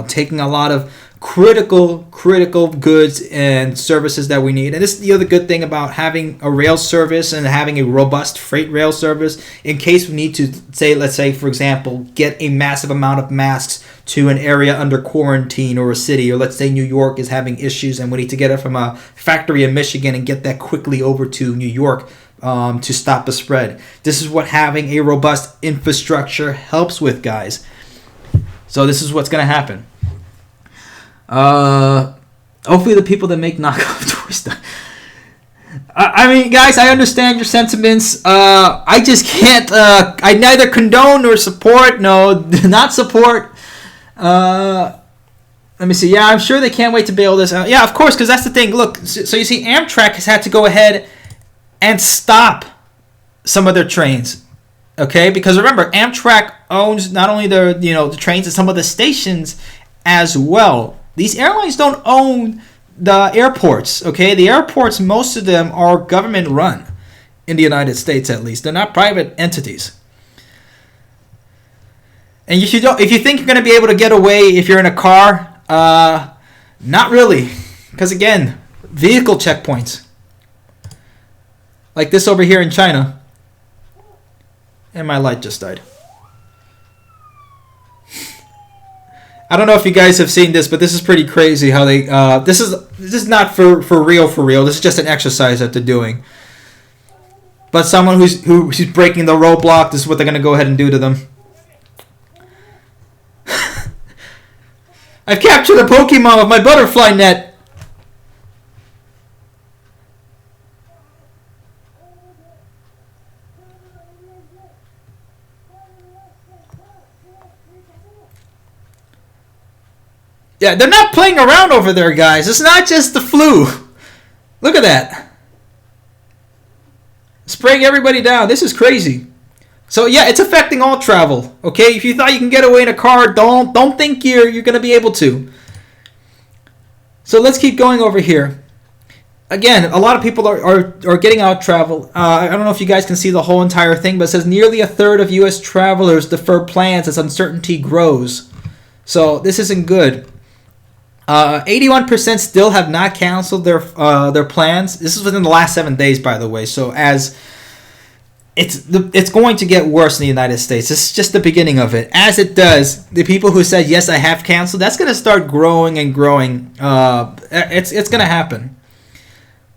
taking a lot of critical goods and services that we need. And this is the other good thing about having a rail service and having a robust freight rail service. In case we need to let's say, for example, get a massive amount of masks to an area under quarantine or a city, or let's say New York is having issues and we need to get it from a factory in Michigan and get that quickly over to New York to stop the spread. This is what having a robust infrastructure helps with, guys. So this is what's going to happen. Hopefully the people that make knockoff toys. Guys, I understand your sentiments. I just can't. I neither condone nor support. No, not support. Let me see. Yeah, I'm sure they can't wait to bail this out. Yeah, of course, because that's the thing. Look, so you see, Amtrak has had to go ahead and stop some of their trains. Okay, because remember, Amtrak owns not only the trains and some of the stations as well. These airlines don't own the airports, okay? The airports, most of them are government run in the United States, at least. They're not private entities. And if you think you're going to be able to get away if you're in a car, not really. Because again, vehicle checkpoints. Like this over here in China. And my light just died. I don't know if you guys have seen this, but this is pretty crazy how they this is not for real. This is just an exercise that they're doing. But someone who's breaking the roadblock, this is what they're going to go ahead and do to them. I've captured a Pokemon with my butterfly net. Yeah, they're not playing around over there, guys. It's not just the flu. Look at that. Spraying everybody down. This is crazy. So yeah, it's affecting all travel. Okay, if you thought you can get away in a car, don't think you're gonna be able to. So let's keep going over here. Again, a lot of people are getting out travel. I don't know if you guys can see the whole entire thing, but it says nearly a third of U.S. travelers defer plans as uncertainty grows. So this isn't good. 81% still have not canceled their plans. This is within the last 7 days, by the way. So as it's going to get worse in the United States. This is just the beginning of it. As it does, the people who said yes, I have canceled, that's going to start growing and growing. It's going to happen.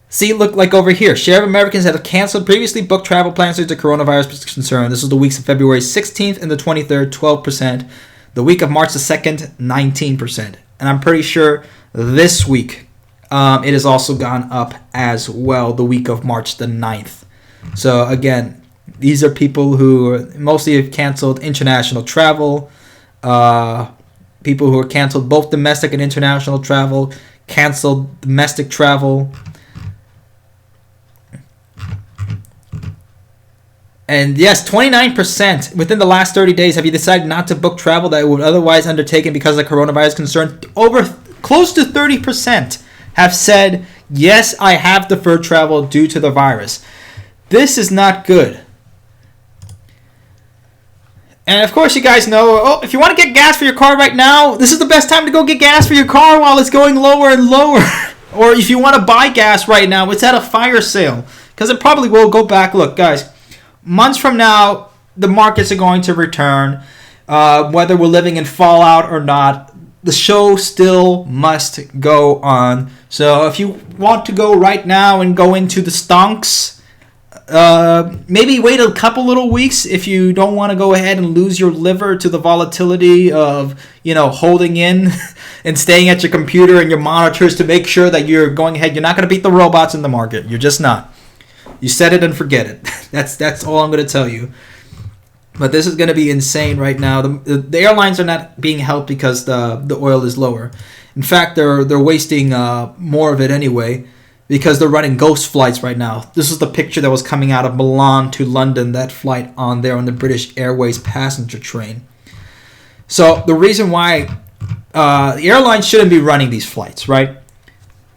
See, look, like over here, share of Americans that have canceled previously booked travel plans due to coronavirus concern. This was the weeks of February 16th and the 23rd, 12%. The week of March the 2nd, 19%. And I'm pretty sure this week it has also gone up as well, the week of March the 9th. So again, these are people who mostly have canceled international travel, people who have canceled both domestic and international travel, canceled domestic travel. And yes, 29% within the last 30 days have you decided not to book travel that would otherwise undertaken because of coronavirus concern. Over close to 30% have said, yes, I have deferred travel due to the virus. This is not good. And of course, you guys know, if you want to get gas for your car right now, this is the best time to go get gas for your car while it's going lower and lower. Or if you want to buy gas right now, it's at a fire sale. Because it probably will go back. Look, guys, months from now, the markets are going to return. Whether we're living in fallout or not, the show still must go on. So if you want to go right now and go into the stonks, maybe wait a couple little weeks if you don't want to go ahead and lose your liver to the volatility of, holding in and staying at your computer and your monitors to make sure that you're going ahead. You're not going to beat the robots in the market. You're just not. You set it and forget it. That's all I'm going to tell you. But this is going to be insane right now. The airlines are not being helped because the oil is lower. In fact, they're wasting more of it anyway because they're running ghost flights right now. This is the picture that was coming out of Milan to London, that flight on the British Airways passenger train. So the reason why the airlines shouldn't be running these flights, right?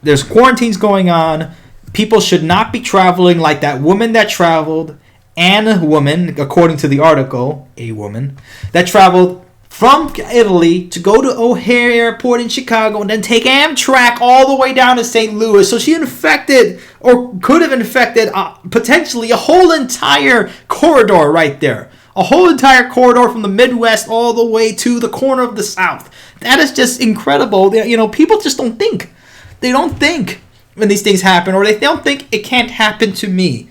There's quarantines going on. People should not be traveling like that woman that traveled, Anna woman, according to the article, a woman, that traveled from Italy to go to O'Hare Airport in Chicago and then take Amtrak all the way down to St. Louis. So she infected, or could have infected, potentially a whole entire corridor right there. A whole entire corridor from the Midwest all the way to the corner of the South. That is just incredible. People just don't think. They don't think when these things happen, or they don't think it can't happen to me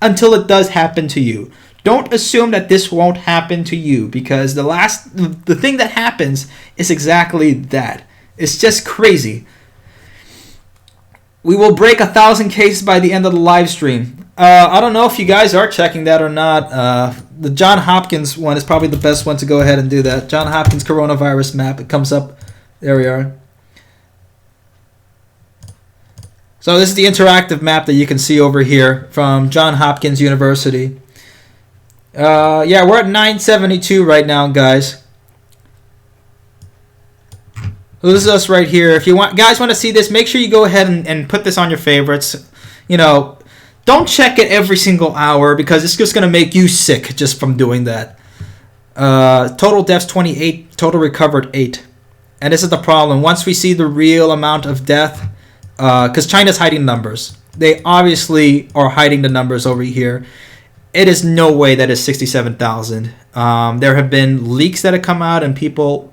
until it does happen to you. Don't assume that this won't happen to you, because the thing that happens is exactly that. It's just crazy. We will break 1,000 cases by the end of the live stream. I don't know if you guys are checking that or not. The John Hopkins one is probably the best one to go ahead and do that. John Hopkins coronavirus map. It comes up. There we are. So this is the interactive map that you can see over here from John Hopkins University. Yeah, we're at 972 right now, guys. So this is us right here. If you guys want to see this, make sure you go ahead and put this on your favorites. Don't check it every single hour because it's just going to make you sick just from doing that. Total deaths 28, total recovered 8. And this is the problem. Once we see the real amount of death, because China's hiding numbers. They obviously are hiding the numbers over here. It is no way that is 67,000. There have been leaks that have come out, and people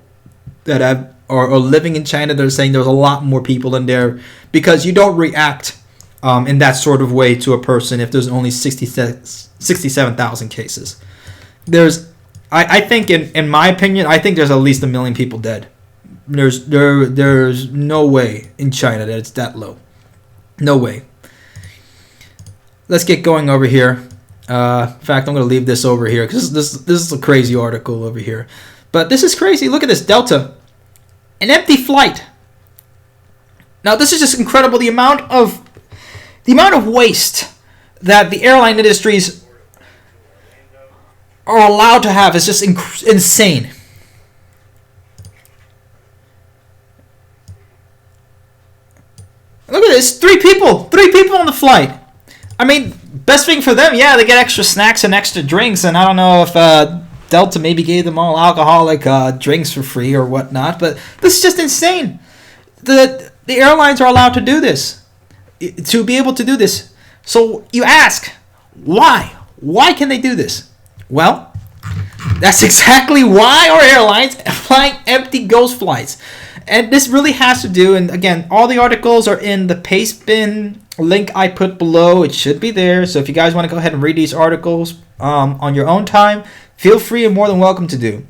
that are living in China, they're saying there's a lot more people in there, because you don't react in that sort of way to a person if there's only 67,000 cases. I think, in my opinion, I think there's at least 1 million people dead. There's no way in China that it's that low. No way. Let's get going over here. In fact, I'm going to leave this over here because this is a crazy article over here. But this is crazy. Look at this. Delta. An empty flight. Now, this is just incredible. The amount of waste that the airline industries are allowed to have is just insane. Look at this. 3 people. 3 people on the flight. I mean, best thing for them, yeah, they get extra snacks and extra drinks, and I don't know if Delta maybe gave them all alcoholic drinks for free or whatnot, but this is just insane. The airlines are allowed to do this, to be able to do this. So you ask, why? Why can they do this? Well, that's exactly why our airlines are flying empty ghost flights. And this really has to do, and again, all the articles are in the Pastebin link I put below. It should be there. So if you guys want to go ahead and read these articles on your own time, feel free and more than welcome to do.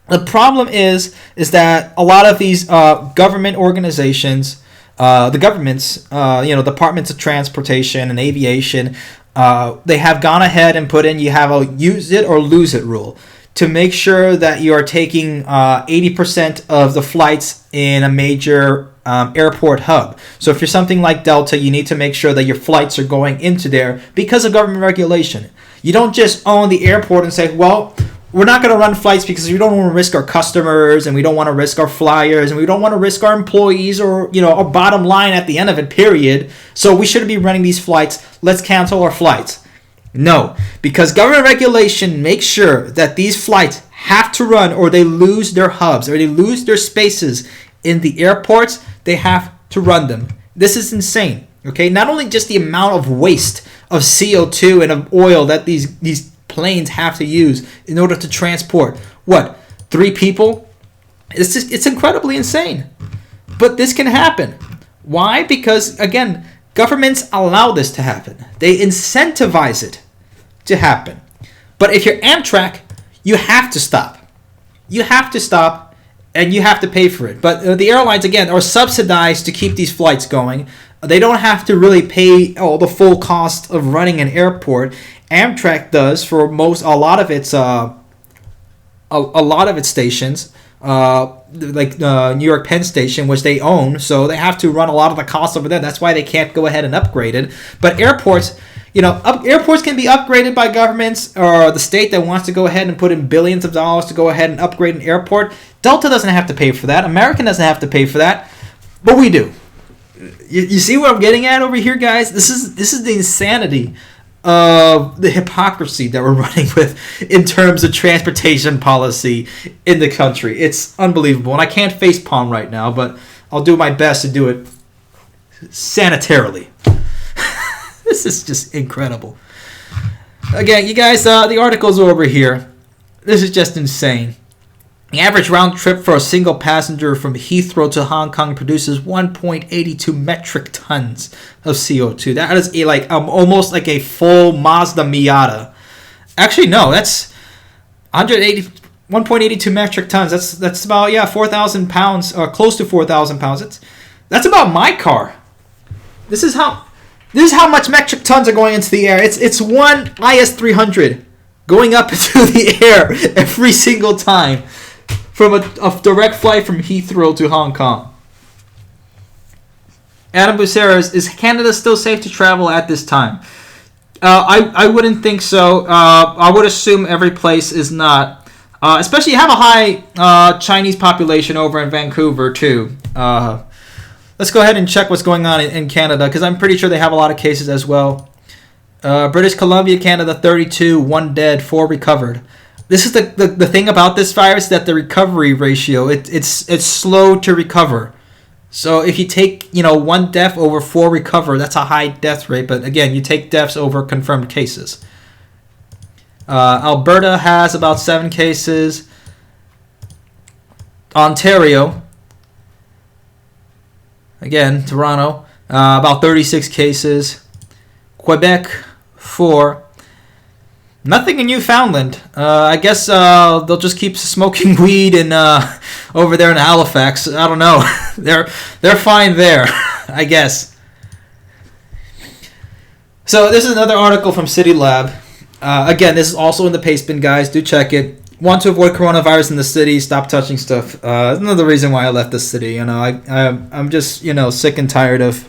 The problem is that a lot of these government organizations, the governments, departments of transportation and aviation, they have gone ahead and put in, you have a use it or lose it rule to make sure that you are taking 80% of the flights in a major airport hub. So if you're something like Delta, you need to make sure that your flights are going into there because of government regulation. You don't just own the airport and say, well, we're not going to run flights because we don't want to risk our customers, and we don't want to risk our flyers, and we don't want to risk our employees or, our bottom line at the end of it, period. So we shouldn't be running these flights. Let's cancel our flights. No, because government regulation makes sure that these flights have to run, or they lose their hubs, or they lose their spaces in the airports. They have to run them. This is insane. Okay, not only just the amount of waste of CO2 and of oil that these planes have to use in order to transport 3 people. It's incredibly insane. But this can happen. Why? Because again, governments allow this to happen. They incentivize it to happen. But if you're Amtrak, you have to stop. You have to stop, and you have to pay for it. But the airlines, again, are subsidized to keep these flights going. They don't have to really pay the full cost of running an airport. Amtrak does for a lot of its stations, like New York Penn Station, which they own, so they have to run a lot of the costs over there. That's why they can't go ahead and upgrade it. But airports, airports can be upgraded by governments or the state that wants to go ahead and put in billions of dollars to go ahead and upgrade an airport. Delta doesn't have to pay for that. American doesn't have to pay for that, but we do. You see what I'm getting at over here, guys? This is the insanity of the hypocrisy that we're running with in terms of transportation policy in the country. It's unbelievable, and I can't facepalm right now, but I'll do my best to do it sanitarily. This is just incredible. Again, you guys, the articles are over here. This is just insane. The average round trip for a single passenger from Heathrow to Hong Kong produces 1.82 metric tons of CO2. That is almost like a full Mazda Miata. Actually, no, that's 1.82 metric tons. That's about 4,000 pounds, or close to 4,000 pounds. That's about my car. This is how much metric tons are going into the air. It's one IS-300 going up into the air every single time. From a direct flight from Heathrow to Hong Kong. Adam Buceras, is Canada still safe to travel at this time? I wouldn't think so. I would assume every place is not. Especially you have a high Chinese population over in Vancouver too. Let's go ahead and check what's going on in Canada, because I'm pretty sure they have a lot of cases as well. British Columbia, Canada, 32, 1 dead, 4 recovered. This is the thing about this virus, that the recovery ratio, it's slow to recover. So if you take 1 death over 4 recover, that's a high death rate. But again, you take deaths over confirmed cases. Alberta has about 7 cases. Ontario, again, Toronto, about 36 cases. Quebec, 4. Nothing in Newfoundland. I guess they'll just keep smoking weed over there in Halifax. I don't know. They're fine there, I guess. So this is another article from City Lab. Again, this is also in the Pastebin, guys. Do check it. want to avoid coronavirus in the city, stop touching stuff. Another reason why I left the city. I'm just sick and tired of,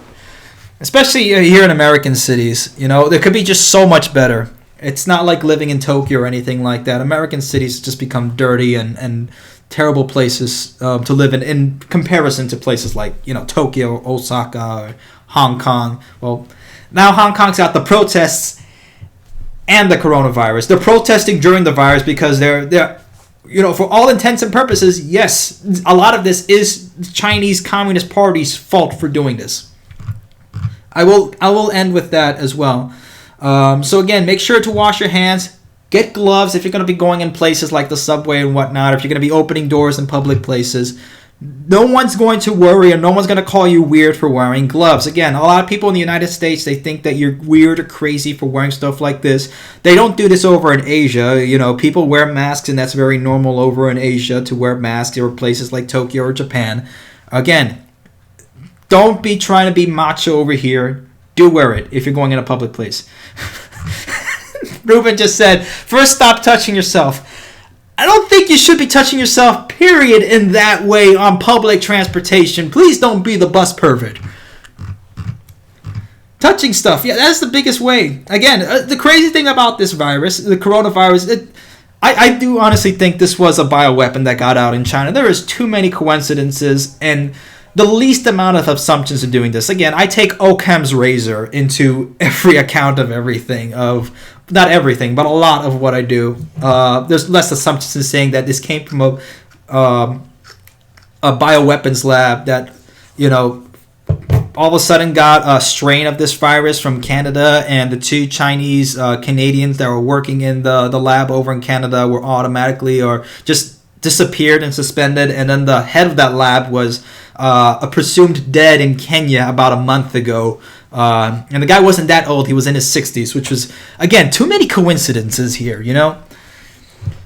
especially here in American cities. There could be just so much better. It's not like living in Tokyo or anything like that. American cities just become dirty and terrible places to live in comparison to places like Tokyo, Osaka, or Hong Kong. Well, now Hong Kong's got the protests and the coronavirus. They're protesting during the virus because they're for all intents and purposes, yes, a lot of this is Chinese Communist Party's fault for doing this. I will end with that as well. So again, make sure to wash your hands. Get gloves if you're going to be going in places like the subway and whatnot. If you're going to be opening doors in public places, no one's going to worry and no one's going to call you weird for wearing gloves. Again, a lot of people in the United States, they think that you're weird or crazy for wearing stuff like this. They don't do this over in Asia. People wear masks, and that's very normal over in Asia to wear masks or places like Tokyo or Japan. Again, don't be trying to be macho over here. Do wear it if you're going in a public place. Ruben just said, first stop touching yourself. I don't think you should be touching yourself, period, in that way on public transportation. Please don't be the bus pervert. Touching stuff, yeah, that's the biggest way. Again, the crazy thing about this virus, the coronavirus, I do honestly think this was a bioweapon that got out in China. There is too many coincidences and the least amount of assumptions in doing this. Again, I take Occam's razor into every account of everything, not everything, but a lot of what I do. There's less assumptions in saying that this came from a bioweapons lab that, all of a sudden got a strain of this virus from Canada, and the two Chinese Canadians that were working in the lab over in Canada were automatically or just disappeared and suspended, and then the head of that lab was presumed dead in Kenya about a month ago. And the guy wasn't that old. He was in his 60s, which was, again, too many coincidences here,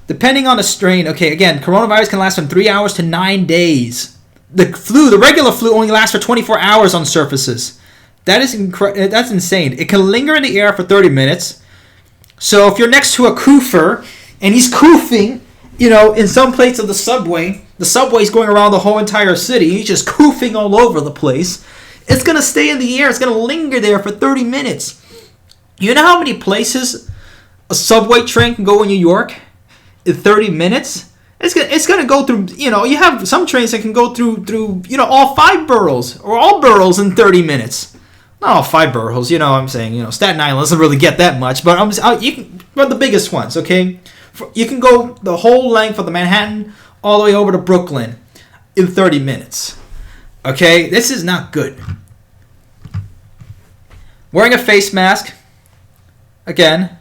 Depending on the strain. Okay, again, coronavirus can last from 3 hours to 9 days. The regular flu only lasts for 24 hours on surfaces. That's insane. It can linger in the air for 30 minutes. So if you're next to a coofer and he's coofing, in some place of the subway's going around the whole entire city. He's just coofing all over the place. It's going to stay in the air. It's going to linger there for 30 minutes. You know how many places a subway train can go in New York in 30 minutes? It's going to go through, you have some trains that can go through all 5 boroughs or all boroughs in 30 minutes. Not all 5 boroughs, I'm saying, Staten Island doesn't really get that much, but the biggest ones, okay? You can go the whole length of the Manhattan all the way over to Brooklyn in 30 minutes. Okay, this is not good. Wearing a face mask, again,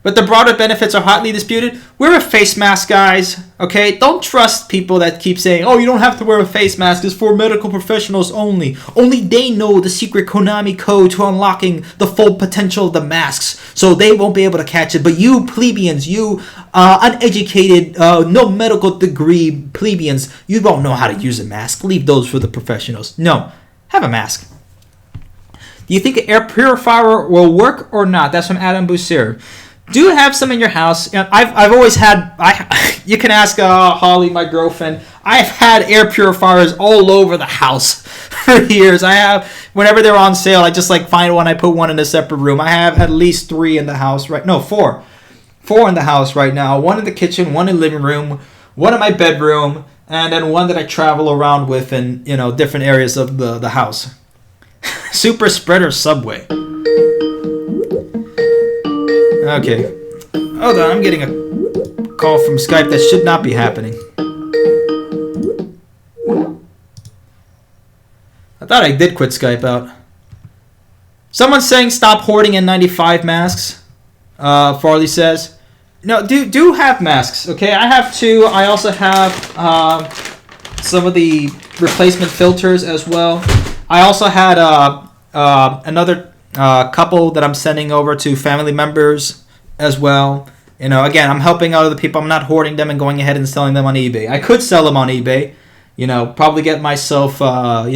but the broader benefits are hotly disputed. Wear a face mask, guys. Okay, don't trust people that keep saying, "Oh, you don't have to wear a face mask. It's for medical professionals only. Only they know the secret Konami code to unlocking the full potential of the masks, so they won't be able to catch it. But you plebeians, you uneducated, no medical degree plebeians, you don't know how to use a mask. Leave those for the professionals. No, have a mask." Do you think an air purifier will work or not? That's from Adam Busir. Do have some in your house. I've always had. You can ask Holly, my girlfriend. I've had air purifiers all over the house for years. I have. Whenever they're on sale, I just find one. I put one in a separate room. I have at least 3 in the house right. No, 4. 4 in the house right now. 1 in the kitchen, 1 in the living room, 1 in my bedroom, and then 1 that I travel around with in different areas of the house. Super spreader subway. Okay. Hold on, I'm getting a call from Skype that should not be happening. I thought I did quit Skype out. Someone's saying stop hoarding N95 masks. Farley says. No, do have masks, okay? I have 2. I also have some of the replacement filters as well. I also had another couple that I'm sending over to family members as well. Again, I'm helping out other people. I'm not hoarding them and going ahead and selling them on eBay. I could sell them on eBay. Probably get myself, I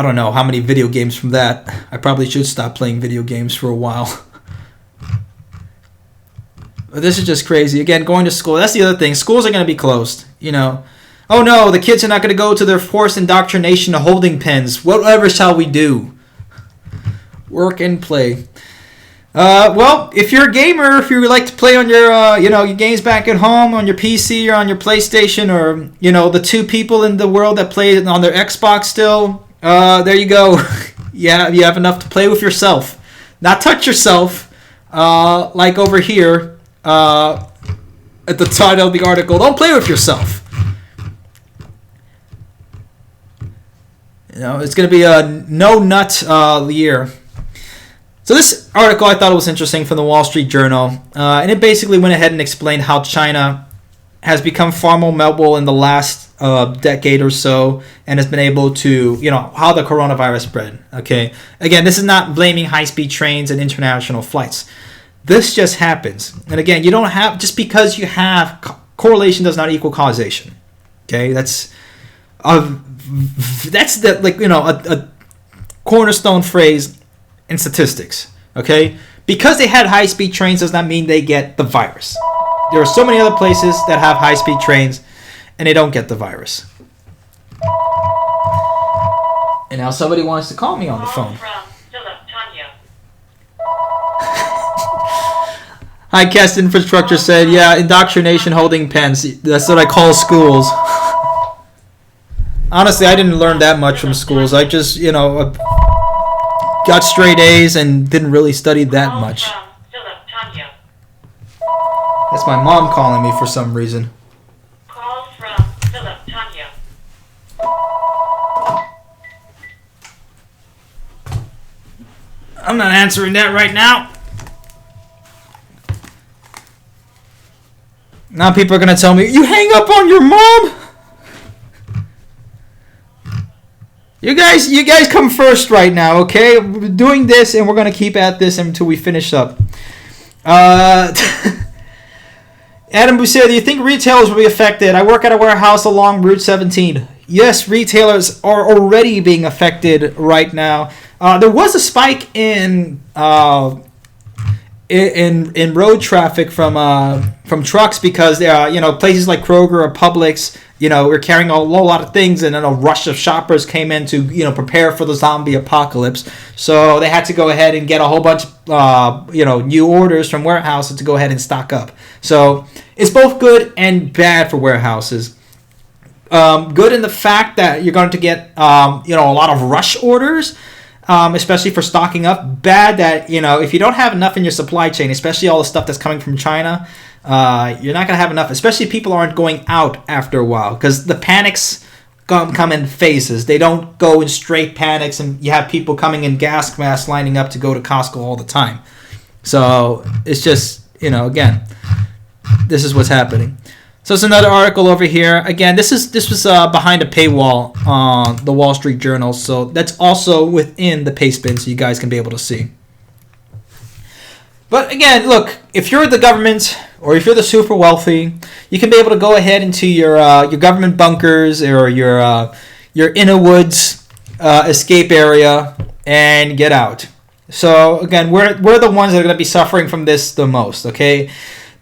don't know how many video games from that. I probably should stop playing video games for a while. This is just crazy. Again, going to school. That's the other thing. Schools are going to be closed. Oh no, the kids are not going to go to their forced indoctrination of holding pens. Whatever shall we do? Work and play. Well, if you're a gamer, if you like to play on your, your games back at home on your PC or on your PlayStation, or the two people in the world that play it on their Xbox still, there you go. Yeah, you have enough to play with yourself. Not touch yourself, like over here at the title of the article. Don't play with yourself. It's going to be a no nut year. So this article I thought was interesting from the Wall Street Journal, and it basically went ahead and explained how China has become far more mobile in the last decade or so, and has been able to, how the coronavirus spread. Okay, again, this is not blaming high-speed trains and international flights. This just happens, and again, you don't have, just because you have correlation does not equal causation. Okay, that's a cornerstone phrase in statistics. Okay, because they had high-speed trains does not mean they get the virus. There are so many other places that have high-speed trains and they don't get the virus. And now somebody wants to call me on the phone. Highcast Infrastructure said, yeah, indoctrination holding pens. That's what I call schools. Honestly, I didn't learn that much from schools. I just, got straight A's and didn't really study that much. That's my mom calling me for some reason. Call from Philip Tanya. I'm not answering that right now. Now people are going to tell me, you hang up on your mom? You guys come first right now, okay? We're doing this and we're going to keep at this until we finish up. Adam Boussier, do you think retailers will be affected? I work at a warehouse along Route 17. Yes, retailers are already being affected right now. There was a spike in road traffic from trucks because places like Kroger or Publix, were carrying a lot of things, and then a rush of shoppers came in to prepare for the zombie apocalypse. So they had to go ahead and get a whole bunch of new orders from warehouses to go ahead and stock up. So it's both good and bad for warehouses. Good in the fact that you're going to get a lot of rush orders, especially for stocking up. Bad that if you don't have enough in your supply chain, especially all the stuff that's coming from China, you're not going to have enough. Especially people aren't going out after a while because the panics come in phases. They don't go in straight panics, and you have people coming in gas masks lining up to go to Costco all the time. So it's just again, this is what's happening. So it's another article over here. Again, this was behind a paywall on the Wall Street Journal, so that's also within the paste bin, so you guys can be able to see. But again, look, if you're the government or if you're the super wealthy, you can be able to go ahead into your government bunkers or your inner woods escape area and get out. So again, we're the ones that are going to be suffering from this the most. Okay,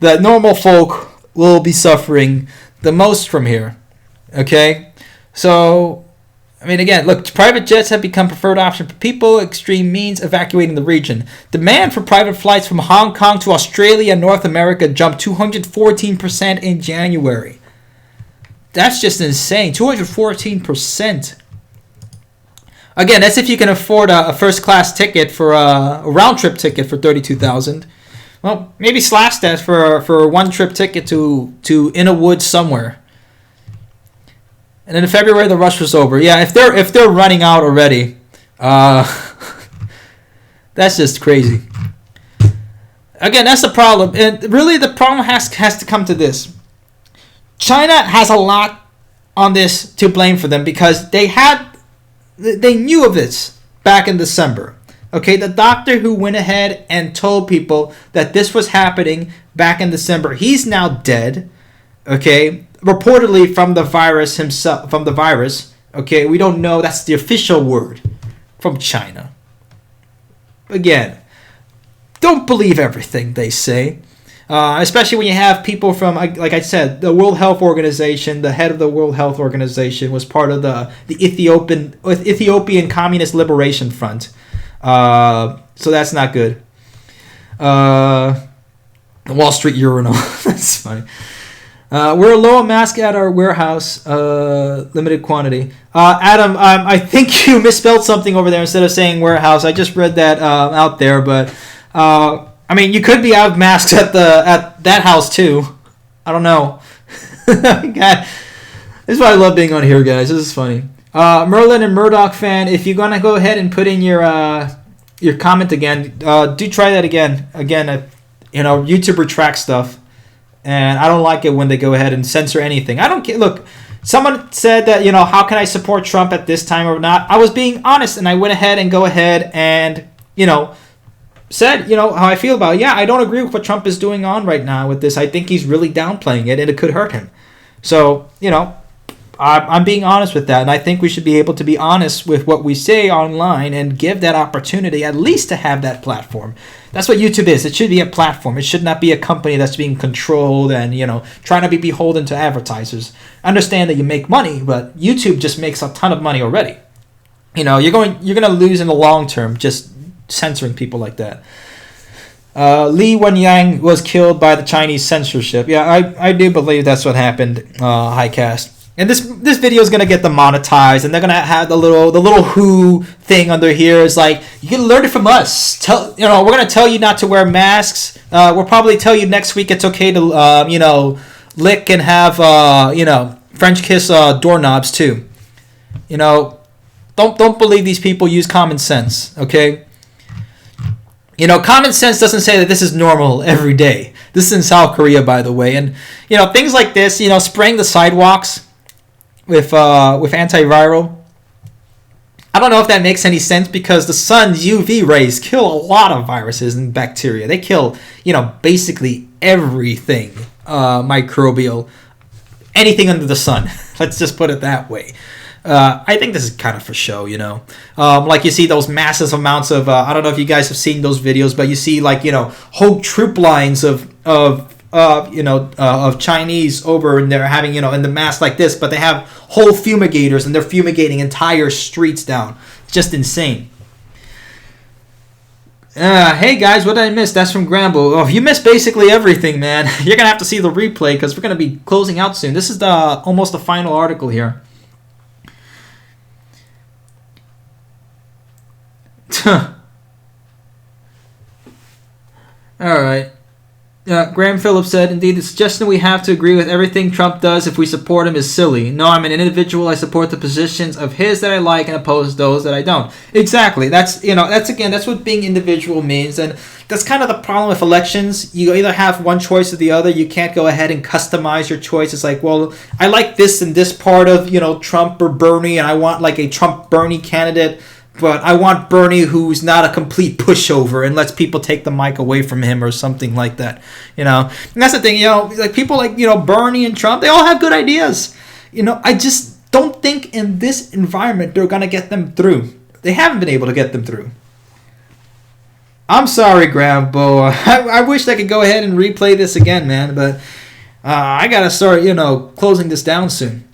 the normal folk will be suffering the most from here. Okay, so I mean, again, look, private jets have become preferred option for people, extreme means evacuating the region. Demand for private flights from Hong Kong to Australia and North America jumped 214% in January. That's just insane, 214%. Again, that's if you can afford a first-class ticket for a round-trip ticket for $32,000. Well, maybe slash that for a one-trip ticket to in a woods somewhere. And then in February, the rush was over. Yeah, if they're running out already, that's just crazy. Again, that's the problem. And really, the problem has to come to this. China has a lot on this to blame for them because they knew of this back in December. Okay, the doctor who went ahead and told people that this was happening back in December, he's now dead. Okay, reportedly from the virus himself, okay, we don't know, that's the official word from China. Again, don't believe everything they say. Especially when you have people from, like I said, the World Health Organization. The head of the World Health Organization was part of the Ethiopian Communist Liberation Front. So that's not good. Wall Street urinal. That's funny. We're low on masks at our warehouse. Limited quantity. Adam, I think you misspelled something over there instead of saying warehouse. I just read that out there, but I mean, you could be out of masks at that house too. I don't know. God, this is why I love being on here, guys. This is funny. Merlin and Murdoch fan, if you're gonna go ahead and put in your comment again, do try that again. Again, YouTube retracts stuff, and I don't like it when they go ahead and censor anything. I don't care. Look, someone said that, how can I support Trump at this time or not? I was being honest, and I went ahead and said, how I feel about it. Yeah, I don't agree with what Trump is doing on right now with this. I think he's really downplaying it, and it could hurt him. So, I'm being honest with that, and I think we should be able to be honest with what we say online and give that opportunity at least to have that platform. That's what YouTube is. It should be a platform. It should not be a company that's being controlled and, trying to be beholden to advertisers. Understand that you make money, but YouTube just makes a ton of money already. You're going to lose in the long term just censoring people like that. Li Wenyang was killed by the Chinese censorship. Yeah, I do believe that's what happened, Highcast. And this video is gonna get demonetized, and they're gonna have the little who thing under here is like, you can learn it from us. We're gonna tell you not to wear masks. We'll probably tell you next week it's okay to lick and have French kiss doorknobs too. Don't believe these people use common sense. Okay. Common sense doesn't say that this is normal every day. This is in South Korea, by the way, and things like this. Spraying the sidewalks with antiviral. I don't know if that makes any sense because the sun's UV rays kill a lot of viruses and bacteria. They kill, basically everything microbial, anything under the sun. Let's just put it that way. I think this is kind of for show, like you see those massive amounts of, I don't know if you guys have seen those videos, but you see whole troop lines of Chinese over, and they're having, in the mask like this, but they have whole fumigators and they're fumigating entire streets down. It's just insane. Hey guys, what did I miss? That's from Grambo. Oh, you missed basically everything, man. You're going to have to see the replay because we're going to be closing out soon. This is almost the final article here. Alright. Graham Phillips said, indeed, the suggestion we have to agree with everything Trump does if we support him is silly. No, I'm an individual. I support the positions of his that I like and oppose those that I don't. Exactly. That's what being individual means. And that's kind of the problem with elections. You either have one choice or the other. You can't go ahead and customize your choice. It's like, well, I like this and this part of, Trump or Bernie, and I want like a Trump-Bernie candidate. But I want Bernie who's not a complete pushover and lets people take the mic away from him or something like that, And that's the thing, like people like, Bernie and Trump, they all have good ideas. I just don't think in this environment they're going to get them through. They haven't been able to get them through. I'm sorry, Grambo. I wish I could go ahead and replay this again, man, but I got to start, closing this down soon.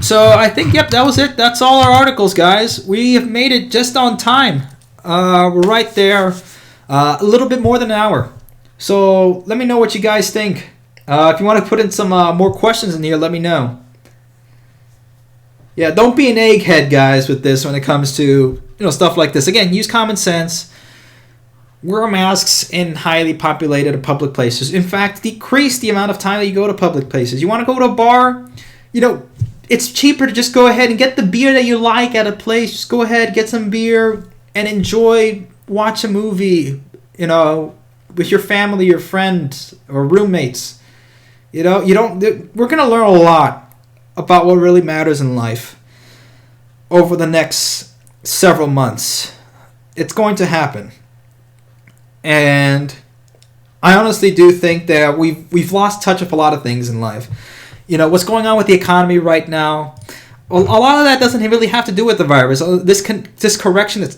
So I think, yep, that was it. That's all our articles, guys. We have made it just on time. We're right there. A little bit more than an hour. So let me know what you guys think. If you want to put in some more questions in here, let me know. Yeah, don't be an egghead, guys, with this when it comes to stuff like this. Again, use common sense. Wear masks in highly populated public places. In fact, decrease the amount of time that you go to public places. You want to go to a bar? It's cheaper to just go ahead and get the beer that you like at a place. Just go ahead, get some beer, and enjoy, watch a movie, with your family, your friends, or roommates. We're going to learn a lot about what really matters in life over the next several months. It's going to happen. And I honestly do think that we've lost touch of a lot of things in life. What's going on with the economy right now, well, a lot of that doesn't really have to do with the virus. This correction that's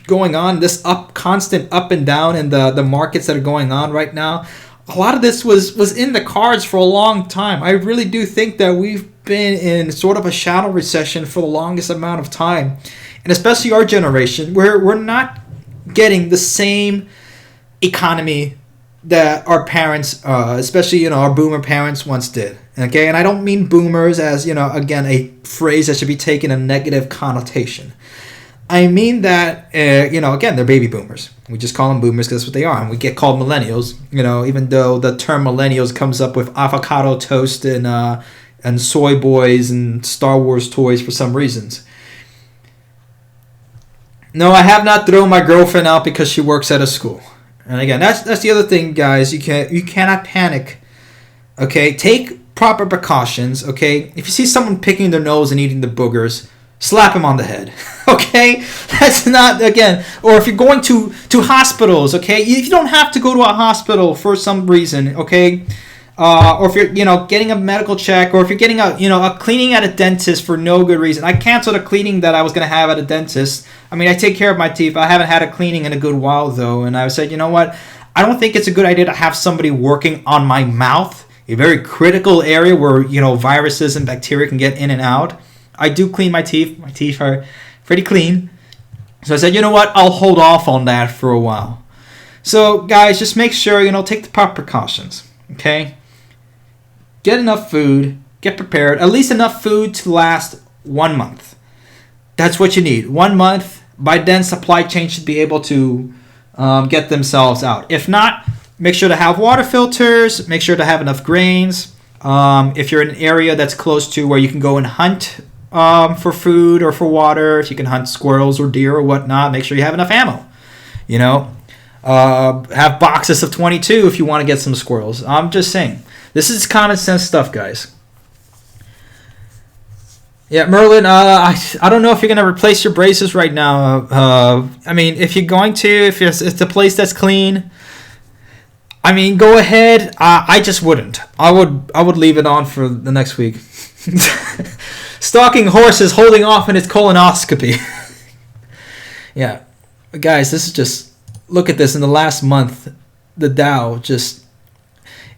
going on, this constant up and down in the markets that are going on right now, a lot of this was in the cards for a long time. I really do think that we've been in sort of a shadow recession for the longest amount of time. And especially our generation, we're not getting the same economy that our parents, especially, our boomer parents once did. Okay, and I don't mean boomers as, again, a phrase that should be taken in a negative connotation. I mean that, again, they're baby boomers. We just call them boomers because that's what they are. And we get called millennials, even though the term millennials comes up with avocado toast and soy boys and Star Wars toys for some reasons. No, I have not thrown my girlfriend out because she works at a school. And again, that's the other thing, guys. You cannot panic. Okay, take proper precautions. Okay, if you see someone picking their nose and eating the boogers, slap him on the head. Okay, that's not, again. Or if you're going to hospitals, okay, you don't have to go to a hospital for some reason. Okay. Or if you're, getting a medical check, or if you're getting a cleaning at a dentist for no good reason. I canceled a cleaning that I was going to have at a dentist. I mean, I take care of my teeth. I haven't had a cleaning in a good while, though. And I said, you know what? I don't think it's a good idea to have somebody working on my mouth, a very critical area where, viruses and bacteria can get in and out. I do clean my teeth. My teeth are pretty clean. So I said, you know what? I'll hold off on that for a while. So, guys, just make sure, take the proper precautions. Okay? Get enough food, get prepared, at least enough food to last 1 month. That's what you need. 1 month. By then, supply chains should be able to get themselves out. If not, make sure to have water filters. Make sure to have enough grains. If you're in an area that's close to where you can go and hunt for food or for water, if you can hunt squirrels or deer or whatnot, make sure you have enough ammo. Have boxes of 22 if you want to get some squirrels. I'm just saying. This is common sense stuff, guys. Yeah, Merlin, I don't know if you're going to replace your braces right now. I mean, if you're going to, if it's a place that's clean, I mean, go ahead. I just wouldn't. I would leave it on for the next week. Stalking horses holding off in its colonoscopy. Yeah. Guys, this is just, look at this. In the last month, the Dow just...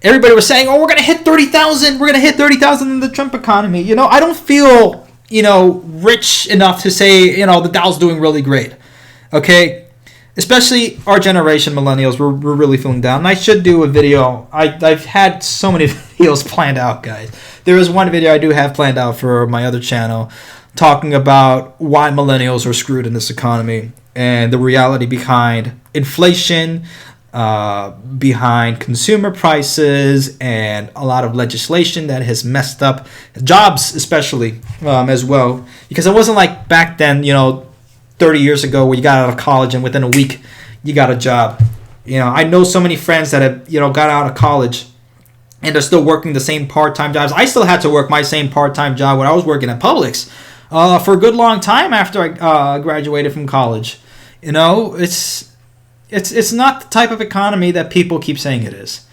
Everybody was saying, we're going to hit 30,000. We're going to hit 30,000 in the Trump economy. I don't feel, rich enough to say, the Dow's doing really great. Okay? Especially our generation, millennials, we're really feeling down. And I should do a video. I've had so many videos planned out, guys. There is one video I do have planned out for my other channel talking about why millennials are screwed in this economy and the reality behind inflation, behind consumer prices, and a lot of legislation that has messed up jobs, especially as well. Because it wasn't like back then, 30 years ago, where you got out of college and within a week you got a job. I know so many friends that have got out of college and they're still working the same part-time jobs. I still had to work my same part-time job when I was working at Publix for a good long time after I graduated from college. It's not the type of economy that people keep saying it is.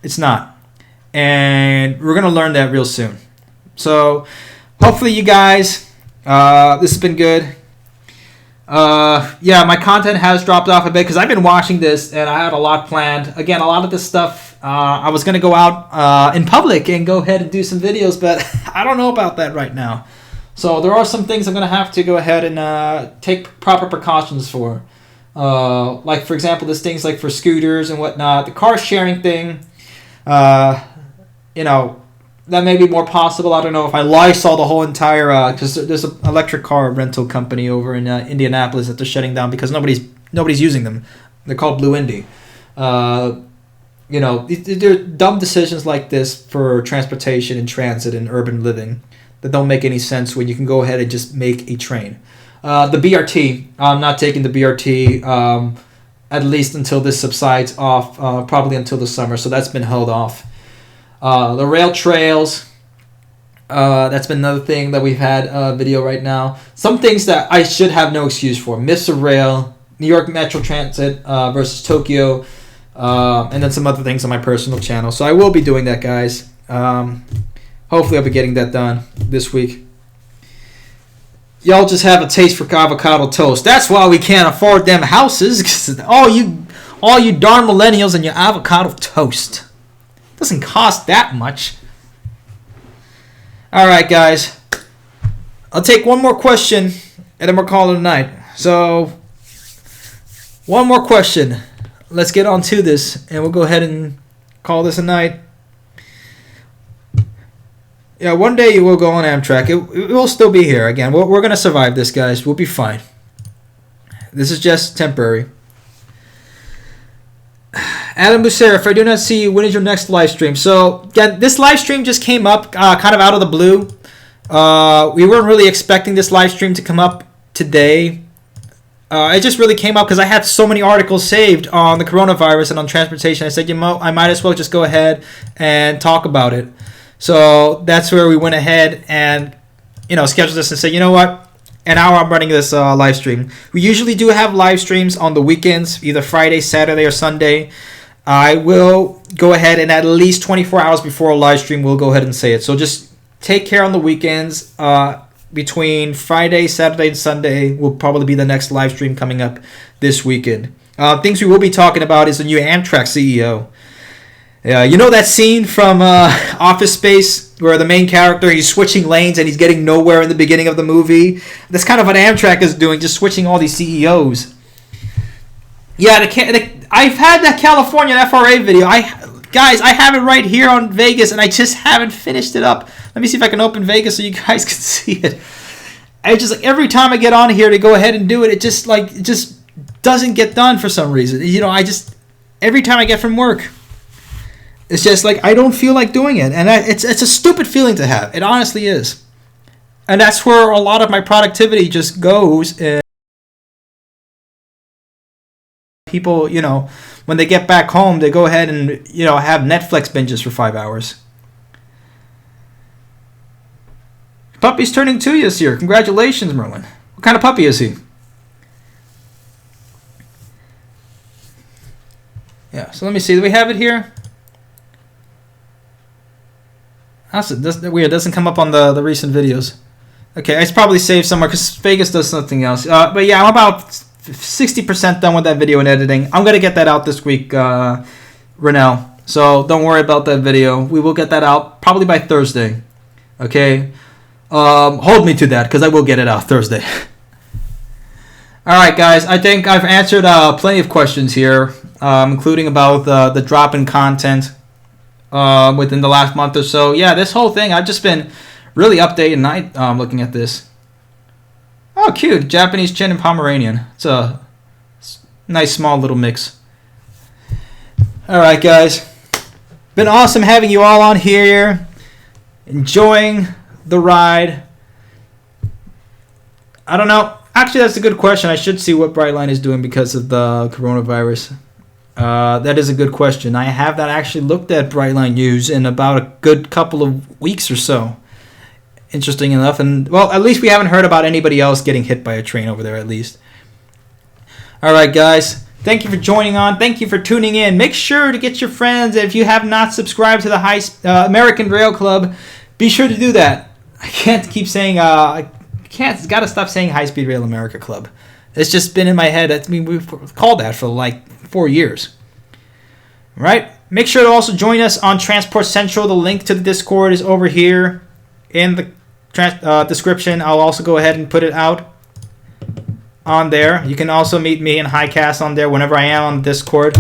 It's not. And we're going to learn that real soon. So, hopefully you guys, this has been good. My content has dropped off a bit because I've been watching this and I had a lot planned. Again, a lot of this stuff, I was going to go out in public and go ahead and do some videos, but I don't know about that right now. So, there are some things I'm going to have to go ahead and take proper precautions for. Like, for example, there's things like for scooters and whatnot. The car sharing thing, that may be more possible. I don't know if I Lysol the whole entire, because there's an electric car rental company over in Indianapolis that they're shutting down because nobody's using them. They're called Blue Indy. There are dumb decisions like this for transportation and transit and urban living that don't make any sense when you can go ahead and just make a train. The BRT, I'm not taking the BRT at least until this subsides off, probably until the summer, so that's been held off. The rail trails, that's been another thing that we've had a video right now. Some things that I should have no excuse for. Myths of Rail, New York Metro Transit versus Tokyo, and then some other things on my personal channel. So I will be doing that, guys. Hopefully I'll be getting that done this week. Y'all just have a taste for avocado toast. That's why we can't afford them houses. All you darn millennials and your avocado toast. Doesn't cost that much. All right, guys. I'll take one more question, and then we're calling it a night. So, one more question. Let's get on to this, and we'll go ahead and call this a night. Yeah, one day you will go on Amtrak. It will still be here. Again, we're going to survive this, guys. We'll be fine. This is just temporary. Adam Lucero, if I do not see you, when is your next live stream? So, again, this live stream just came up kind of out of the blue. We weren't really expecting this live stream to come up today. It just really came up because I had so many articles saved on the coronavirus and on transportation. I said, I might as well just go ahead and talk about it. So that's where we went ahead and, scheduled this and said, you know what? An hour I'm running this live stream. We usually do have live streams on the weekends, either Friday, Saturday, or Sunday. I will go ahead and at least 24 hours before a live stream, we'll go ahead and say it. So just take care on the weekends. Between Friday, Saturday, and Sunday will probably be the next live stream coming up this weekend. Things we will be talking about is the new Amtrak CEO. You know that scene from Office Space where the main character, he's switching lanes and he's getting nowhere in the beginning of the movie? That's kind of what Amtrak is doing, just switching all these CEOs. Yeah, I've had that California FRA video. Guys, I have it right here on Vegas, and I just haven't finished it up. Let me see if I can open Vegas so you guys can see it. I just every time I get on here to go ahead and do it, it just doesn't get done for some reason. Every time I get from work, it's just like I don't feel like doing it, and it's a stupid feeling to have. It honestly is, and that's where a lot of my productivity just goes. People, when they get back home, they go ahead and, have Netflix binges for 5 hours. Puppy's turning 2 this year. Congratulations, Merlin. What kind of puppy is he? Yeah, so let me see. Do we have it here? That's weird. It doesn't come up on the recent videos. Okay, it's probably saved somewhere because Vegas does something else. But yeah, I'm about 60% done with that video and editing. I'm going to get that out this week, Renell. So don't worry about that video. We will get that out probably by Thursday. Okay? Hold me to that because I will get it out Thursday. All right, guys. I think I've answered plenty of questions here, including about the drop in content within the last month or so. Yeah, this whole thing, I've just been really up day and night looking at this. Oh, cute. Japanese Chin and Pomeranian. It's a nice, small little mix. All right, guys. Been awesome having you all on here. Enjoying the ride. I don't know. Actually, that's a good question. I should see what Brightline is doing because of the coronavirus. That is a good question. I have not actually looked at Brightline News in about a good couple of weeks or so. Interesting enough, and well, at least we haven't heard about anybody else getting hit by a train over there, at least. All right, guys, thank you for joining on. Thank you for tuning in. Make sure to get your friends. If you have not subscribed to the American Rail Club, be sure to do that. I can't keep saying got to stop saying High Speed Rail America Club. It's just been in my head. We've called that for like 4 years. All right. Make sure to also join us on Transport Central. The link to the Discord is over here in the description. I'll also go ahead and put it out on there. You can also meet me and Highcast on there whenever I am on Discord.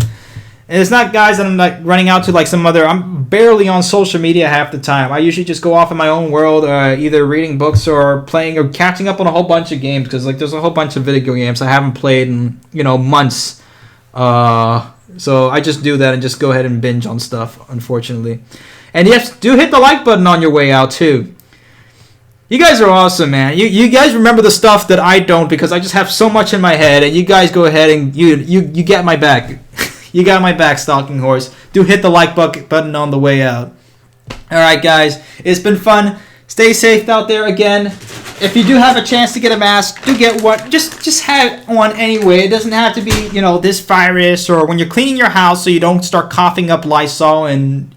And it's not, guys, that I'm like running out to like some other. I'm barely on social media half the time. I usually just go off in my own world, either reading books or playing or catching up on a whole bunch of games because like there's a whole bunch of video games I haven't played in months. So I just do that and just go ahead and binge on stuff, unfortunately. And yes, do hit the like button on your way out too. You guys are awesome, man. You guys remember the stuff that I don't because I just have so much in my head, and you guys go ahead and you get my back. You got my back, Stalking Horse. Do hit the like button on the way out. All right, guys. It's been fun. Stay safe out there again. If you do have a chance to get a mask, do get one. Just have one anyway. It doesn't have to be, this virus or when you're cleaning your house so you don't start coughing up Lysol and,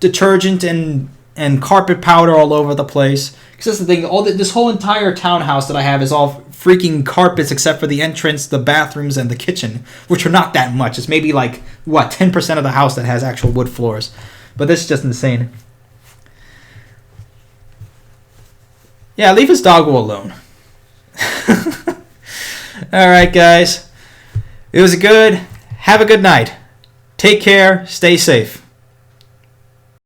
detergent and carpet powder all over the place. Because that's the thing. This whole entire townhouse that I have is all freaking carpets except for the entrance, the bathrooms, and the kitchen, which are not that much. It's maybe like, 10% of the house that has actual wood floors. But this is just insane. Yeah, leave his doggo alone. Alright, guys. It was good. Have a good night. Take care. Stay safe.